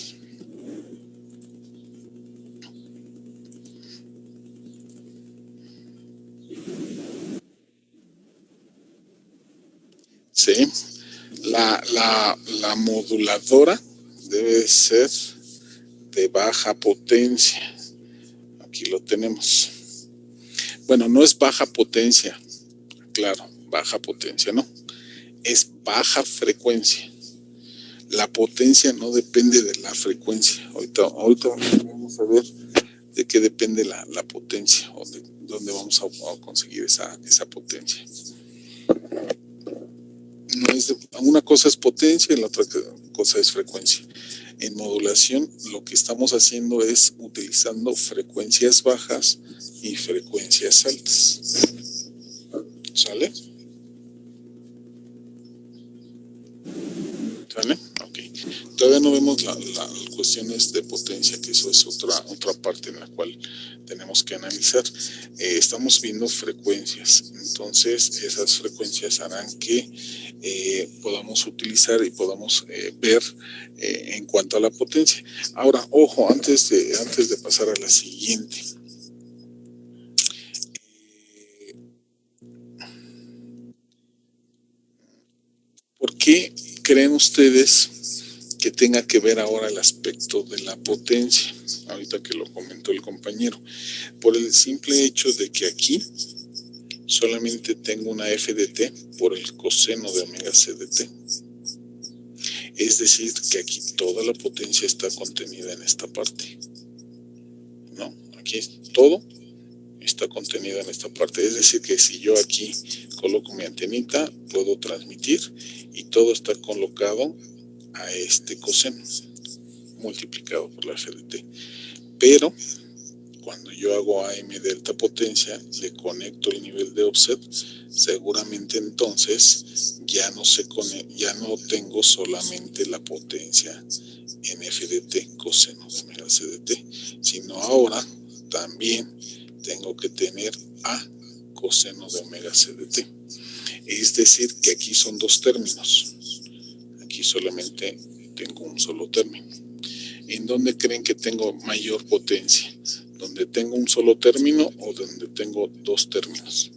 S1: Sí, la moduladora debe ser de baja potencia. Aquí lo tenemos. Bueno, no es baja potencia, claro, baja potencia, no. Es baja frecuencia. La potencia no depende de la frecuencia. Ahorita vamos a ver de qué depende la potencia, o de dónde vamos a conseguir esa potencia. No es una cosa es potencia y la otra cosa es frecuencia. En modulación lo que estamos haciendo es utilizando frecuencias bajas y frecuencias altas. ¿Sale? ¿Sale? Ok. Todavía todavía no vemos las cuestiones de potencia, que eso es otra parte en la cual tenemos que analizar. Estamos viendo frecuencias, entonces esas frecuencias harán que podamos utilizar y podamos ver en cuanto a la potencia. Ahora, ojo, antes de pasar a la siguiente, ¿por qué creen ustedes que tenga que ver ahora el aspecto de la potencia? Ahorita que lo comentó el compañero, por el simple hecho de que aquí solamente tengo una f de t por el coseno de omega c de t. Es decir, que aquí toda la potencia está contenida en esta parte. ¿No? Aquí todo está contenida en esta parte. Es decir, que si yo aquí coloco mi antenita, puedo transmitir y todo está colocado a este coseno multiplicado por la f de t. Pero cuando yo hago AM delta potencia, le conecto el nivel de offset, seguramente entonces ya no tengo solamente la potencia en f de t coseno de omega c de t, sino ahora también tengo que tener a coseno de omega c de t. Es decir, que aquí son dos términos. Aquí solamente tengo un solo término. ¿En dónde creen que tengo mayor potencia? ¿Donde tengo un solo término o donde tengo dos términos?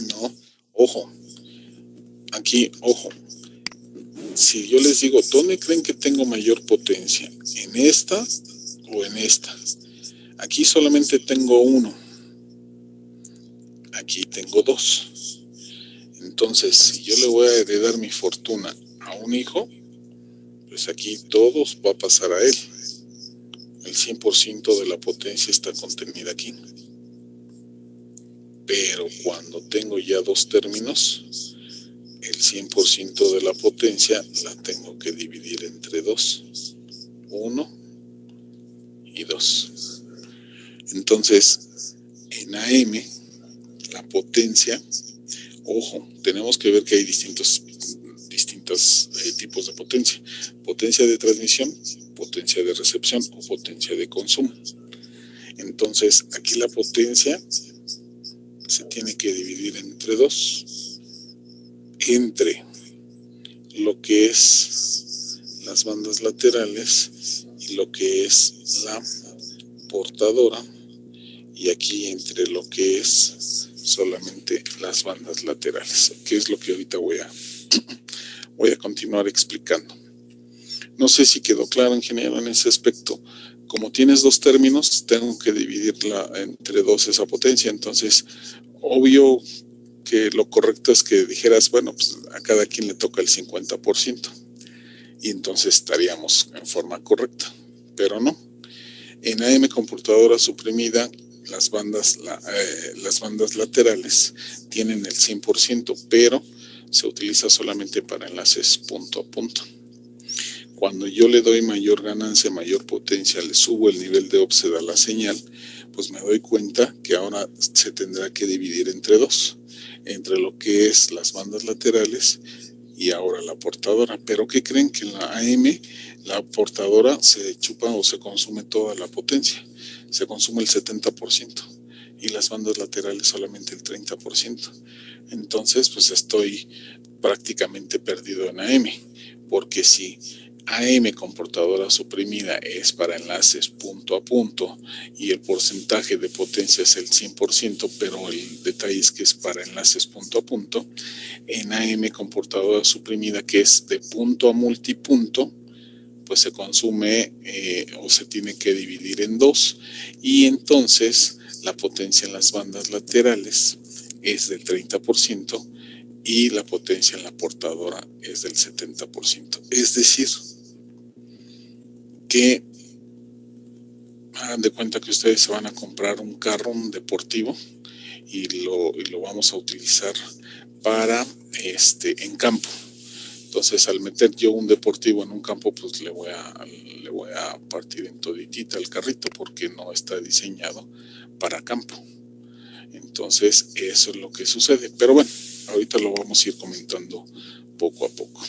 S1: No, ojo. Aquí, ojo. Si yo les digo, ¿dónde creen que tengo mayor potencia? ¿En esta o en esta? Aquí solamente tengo uno. Aquí tengo dos. Entonces, si yo le voy a heredar mi fortuna a un hijo, pues aquí todo va a pasar a él. El 100% de la potencia está contenida aquí. Pero cuando tengo ya dos términos, el 100% de la potencia la tengo que dividir entre dos. 1 y 2. Entonces, en AM, la potencia, ojo, tenemos que ver que hay distintos tipos de potencia. Potencia de transmisión, potencia de recepción o potencia de consumo. Entonces, aquí la potencia se tiene que dividir entre dos. Entre lo que es las bandas laterales y lo que es la portadora, y aquí entre lo que es solamente las bandas laterales, que es lo que ahorita voy a continuar explicando. No sé si quedó claro, ingeniero, en ese aspecto. Como tienes dos términos, tengo que dividirla entre dos esa potencia. Entonces, obvio que lo correcto es que dijeras, bueno, pues a cada quien le toca el 50%. Y entonces estaríamos en forma correcta. Pero no. En AM computadora suprimida, las bandas laterales tienen el 100%, pero se utiliza solamente para enlaces punto a punto. Cuando yo le doy mayor ganancia, mayor potencia, le subo el nivel de offset a la señal, pues me doy cuenta que ahora se tendrá que dividir entre dos, entre lo que es las bandas laterales y ahora la portadora. Pero ¿qué creen? Que en la AM la portadora se chupa o se consume toda la potencia, se consume el 70% y las bandas laterales solamente el 30%. Entonces, pues estoy prácticamente perdido en AM, porque si AM con portadora suprimida es para enlaces punto a punto y el porcentaje de potencia es el 100%, pero el detalle es que es para enlaces punto a punto, en AM con portadora suprimida, que es de punto a multipunto, pues se consume o se tiene que dividir en dos, y entonces la potencia en las bandas laterales es del 30% y la potencia en la portadora es del 70%. Es decir, que hagan de cuenta que ustedes se van a comprar un carro, un deportivo, y lo vamos a utilizar para en campo. Entonces, al meter yo un deportivo en un campo, pues le voy a partir en toditita el carrito, porque no está diseñado para campo. Entonces, eso es lo que sucede. Pero bueno, ahorita lo vamos a ir comentando poco a poco.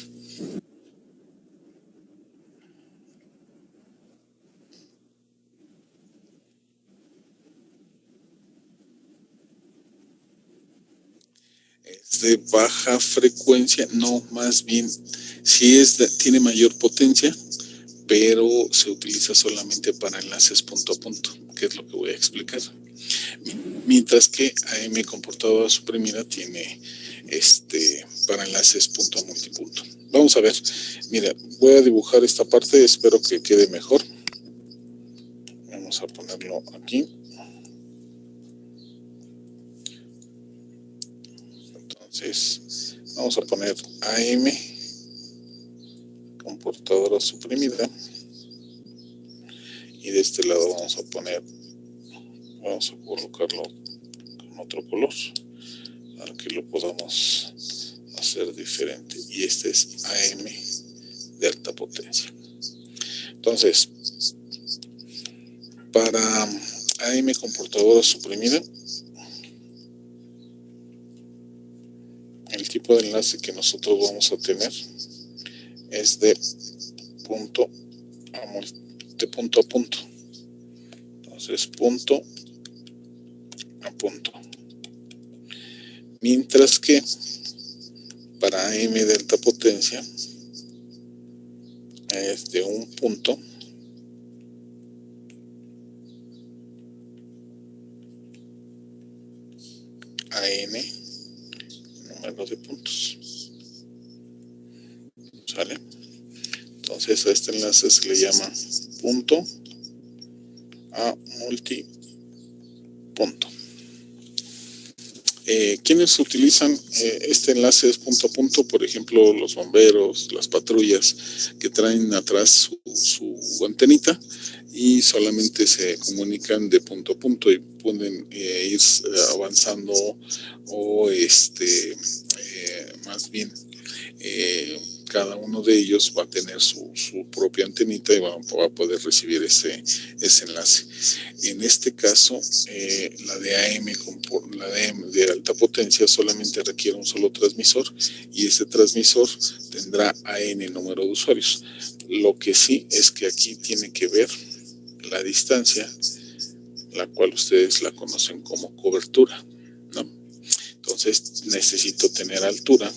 S1: Es de baja frecuencia, no, más bien, sí tiene mayor potencia, pero se utiliza solamente para enlaces punto a punto, que es lo que voy a explicar. Mientras que AM comportadora suprimida tiene para enlaces punto a multipunto. Vamos a ver, mira, voy a dibujar esta parte, espero que quede mejor. Vamos a ponerlo aquí. Entonces, vamos a poner AM comportadora suprimida. Y de este lado vamos a colocarlo con otro color para que lo podamos hacer diferente. Y este es AM de alta potencia. Entonces, para AM comportadora suprimida, el tipo de enlace que nosotros vamos a tener es de punto a punto. Entonces, punto a punto. Mientras que para AM de alta potencia es de un punto a N número de puntos. ¿Sale? Entonces a este enlace se le llama punto a multipunto. ¿Quiénes utilizan este enlace es punto a punto? Por ejemplo, los bomberos, las patrullas que traen atrás su antenita y solamente se comunican de punto a punto y pueden ir avanzando o más bien cada uno de ellos va a tener su propia antenita y va a poder recibir ese enlace. En este caso, la de AM de alta potencia solamente requiere un solo transmisor y ese transmisor tendrá AN número de usuarios. Lo que sí es que aquí tiene que ver la distancia, la cual ustedes la conocen como cobertura, ¿no? Entonces necesito tener altura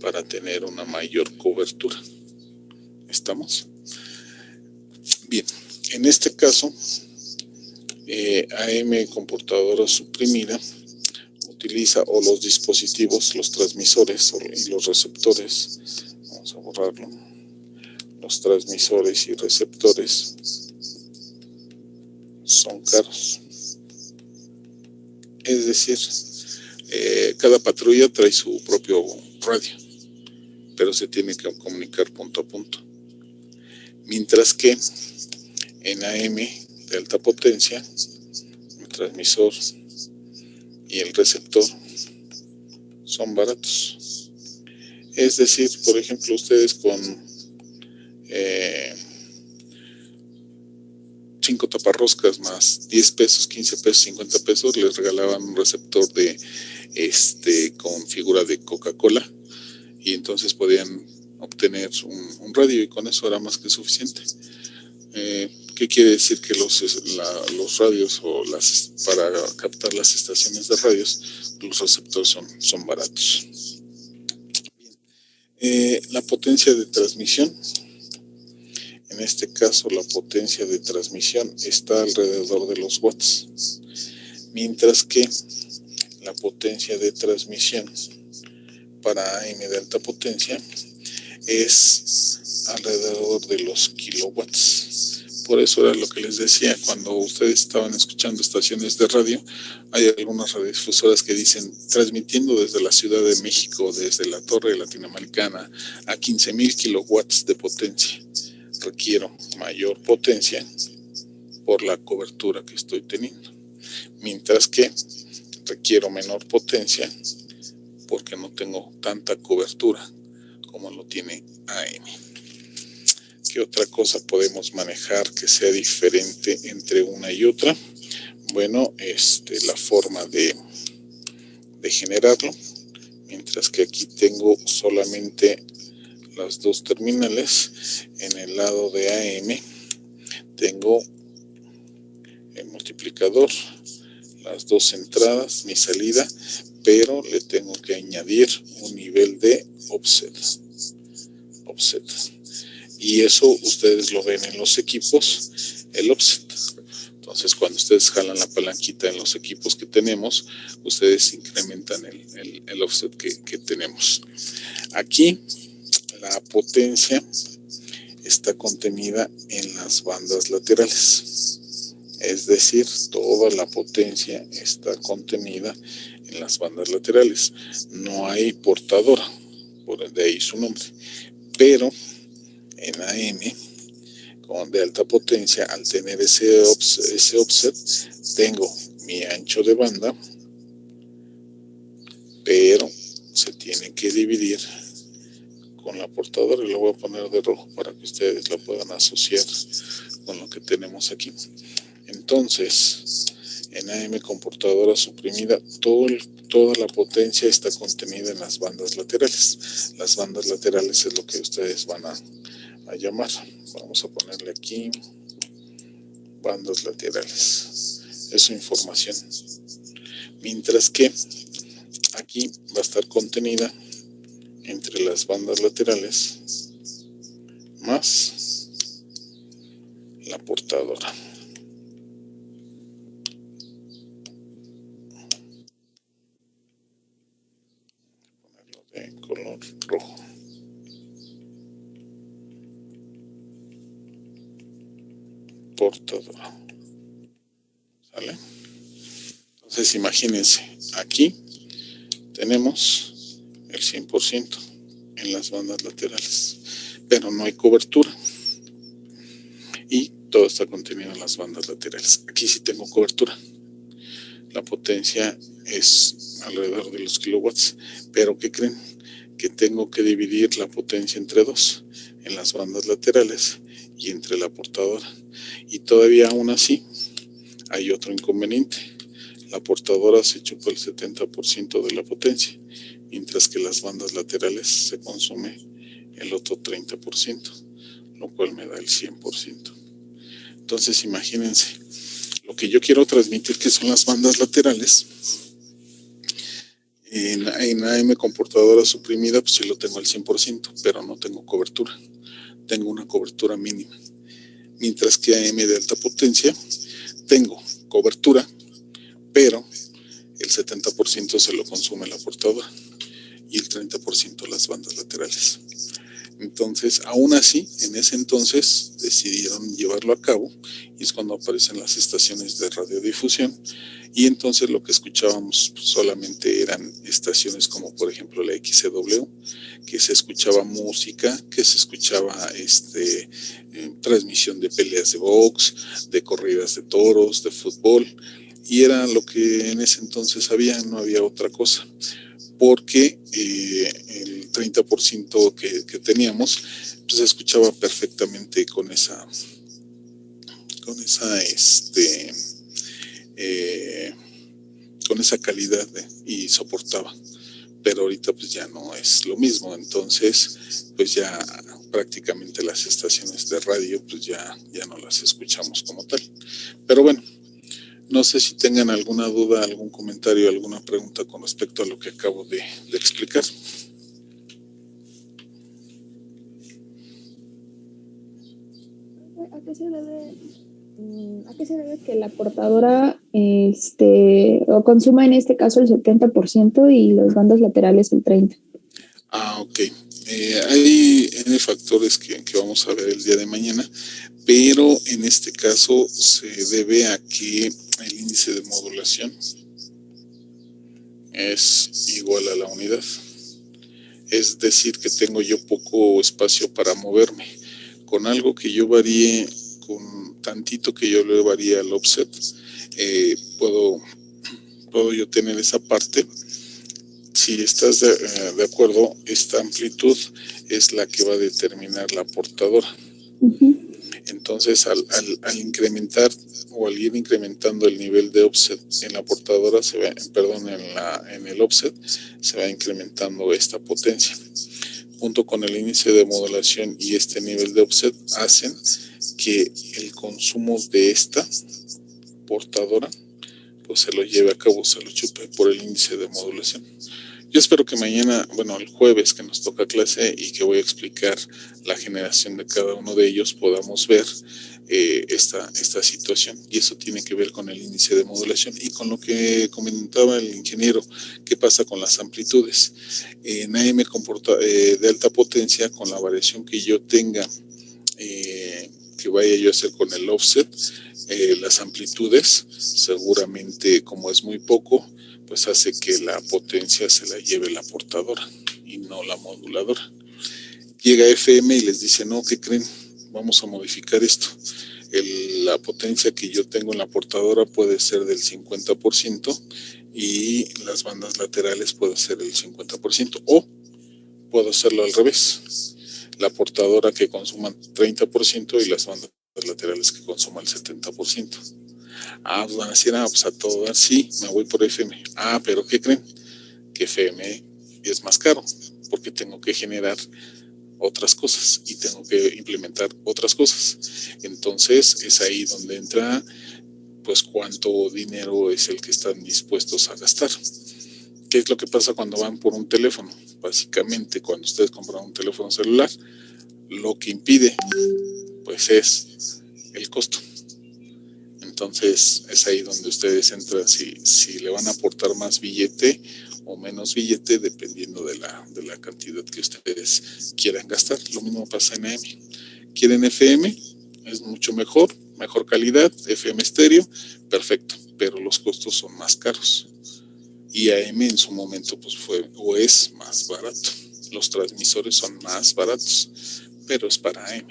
S1: para tener una mayor cobertura. ¿Estamos? Bien, en este caso, AM comportadora suprimida utiliza o los dispositivos, los transmisores y los receptores. Vamos a borrarlo. Los transmisores y receptores son caros. Es decir, cada patrulla trae su propio radio, pero se tiene que comunicar punto a punto. Mientras que en AM de alta potencia, el transmisor y el receptor son baratos. Es decir, por ejemplo, ustedes con 5 taparroscas más 10 pesos, 15 pesos, 50 pesos, les regalaban un receptor con figura de Coca-Cola y entonces podían obtener un radio y con eso era más que suficiente. ¿Qué quiere decir? Que los radios o para captar las estaciones de radios, los receptores son baratos. La potencia de transmisión, en este caso la potencia de transmisión está alrededor de los watts, mientras que la potencia de transmisión para AM de alta potencia es alrededor de los kilowatts. Por eso era lo que les decía, cuando ustedes estaban escuchando estaciones de radio, hay algunas radiodifusoras que dicen transmitiendo desde la Ciudad de México, desde la Torre Latinoamericana, a 15,000 kilowatts de potencia. Requiero mayor potencia por la cobertura que estoy teniendo, mientras que requiero menor potencia porque no tengo tanta cobertura como lo tiene AM. ¿Qué otra cosa podemos manejar que sea diferente entre una y otra? Bueno, la forma de generarlo, mientras que aquí tengo solamente las dos terminales. En el lado de AM tengo el multiplicador, las dos entradas, mi salida, pero le tengo que añadir un nivel de offset. Y eso ustedes lo ven en los equipos, el offset. Entonces, cuando ustedes jalan la palanquita en los equipos que tenemos, ustedes incrementan el offset que tenemos. Aquí la potencia está contenida en las bandas laterales. Es decir, toda la potencia está contenida en las bandas laterales. No hay portadora, por de ahí su nombre. Pero en AM, con de alta potencia, al tener ese offset, tengo mi ancho de banda, pero se tiene que dividir con la portadora, y lo voy a poner de rojo para que ustedes lo puedan asociar con lo que tenemos aquí. Entonces, en AM con portadora suprimida, toda la potencia está contenida en las bandas laterales. Las bandas laterales es lo que ustedes van a llamar. Vamos a ponerle aquí bandas laterales. Es su información. Mientras que aquí va a estar contenida entre las bandas laterales más la portadora. Ponerlo de color rojo. Portadora. ¿Sale? Entonces imagínense, aquí tenemos el 100% en las bandas laterales, pero no hay cobertura y todo está contenido en las bandas laterales. Aquí sí tengo cobertura. La potencia es alrededor de los kilowatts, pero ¿qué creen? Que tengo que dividir la potencia entre dos, en las bandas laterales y entre la portadora. Y todavía aún así hay otro inconveniente. La portadora se chupa el 70% de la potencia, mientras que las bandas laterales se consume el otro 30%, lo cual me da el 100%. Entonces imagínense, lo que yo quiero transmitir, que son las bandas laterales, en AM con portadora suprimida, pues sí lo tengo al 100%, pero no tengo cobertura. Tengo una cobertura mínima. Mientras que AM de alta potencia, tengo cobertura, pero el 70% se lo consume la portadora y el 30% las bandas laterales. Entonces, aún así, en ese entonces decidieron llevarlo a cabo, y es cuando aparecen las estaciones de radiodifusión, y entonces lo que escuchábamos solamente eran estaciones como por ejemplo la XCW, que se escuchaba música, que se escuchaba transmisión de peleas de box, de corridas de toros, de fútbol, y era lo que en ese entonces había, no había otra cosa, porque el 30% que teníamos, pues se escuchaba perfectamente con esa calidad y soportaba. Pero ahorita pues ya no es lo mismo, entonces pues ya prácticamente las estaciones de radio pues ya no las escuchamos como tal. Pero bueno, no sé si tengan alguna duda, algún comentario, alguna pregunta con respecto a lo que acabo de explicar.
S3: ¿A qué se debe que la portadora o consuma en este caso el 70% y las bandas laterales el 30%?
S1: Ok. Hay factores que vamos a ver el día de mañana, pero en este caso se debe a que el índice de modulación es igual a la unidad. Es decir, que tengo yo poco espacio para moverme. Con algo que yo varíe, con tantito que yo le varíe al offset, puedo yo tener esa parte. Si estás de acuerdo, esta amplitud es la que va a determinar la portadora. Entonces, al incrementar o al ir incrementando el nivel de offset en la portadora, en el offset, se va incrementando esta potencia. Junto con el índice de modulación y este nivel de offset, hacen que el consumo de esta portadora pues se lo lleve a cabo, se lo chupe por el índice de modulación. Yo espero que mañana, el jueves que nos toca clase y que voy a explicar la generación de cada uno de ellos, podamos ver esta situación. Y eso tiene que ver con el índice de modulación y con lo que comentaba el ingeniero, qué pasa con las amplitudes. En AM de alta potencia, con la variación que yo tenga, que vaya yo a hacer con el offset, las amplitudes, seguramente como es muy poco, pues hace que la potencia se la lleve la portadora y no la moduladora. Llega FM y les dice, no, ¿qué creen? Vamos a modificar esto. La potencia que yo tengo en la portadora puede ser del 50% y las bandas laterales puede ser el 50%, o puedo hacerlo al revés. La portadora que consuma 30% y las bandas laterales que consuman el 70%. Pues van a decir, pues a todo dar, sí, me voy por FM. Pero ¿qué creen? Que FM es más caro, porque tengo que generar otras cosas y tengo que implementar otras cosas. Entonces es ahí donde entra, pues, cuánto dinero es el que están dispuestos a gastar. ¿Qué es lo que pasa cuando van por un teléfono? Básicamente, cuando ustedes compran un teléfono celular, lo que impide, pues, es el costo. Entonces es ahí donde ustedes entran, si le van a aportar más billete o menos billete, dependiendo de la cantidad que ustedes quieran gastar. Lo mismo pasa en AM. ¿Quieren FM? Es mucho mejor calidad, FM estéreo, perfecto, pero los costos son más caros. Y AM en su momento pues fue o es más barato. Los transmisores son más baratos, pero es para AM.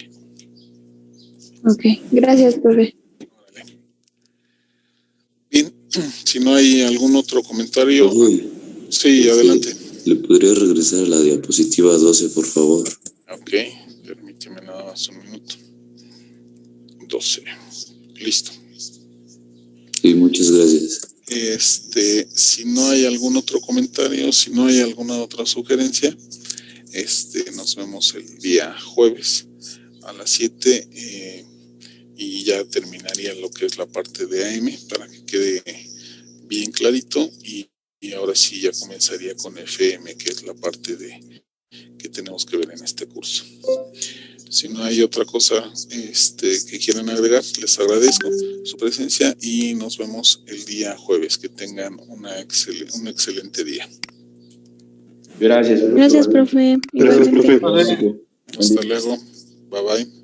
S3: Ok, gracias, profe.
S1: Bien, si no hay algún otro comentario. Sí, adelante.
S7: ¿Le podría regresar a la diapositiva 12, por favor?
S1: Ok, permíteme nada más un minuto. 12. Listo.
S7: Sí, muchas gracias.
S1: Si no hay algún otro comentario, si no hay alguna otra sugerencia, nos vemos el día jueves a las 7 y ya terminaría lo que es la parte de AM para que quede bien clarito y ahora sí ya comenzaría con FM, que es la parte que tenemos que ver en este curso. Si no hay otra cosa que quieran agregar, les agradezco su presencia y nos vemos el día jueves. Que tengan un excelente día.
S4: Gracias.
S3: Gracias, profe.
S2: Gracias, profe.
S1: Hasta luego. Bye bye.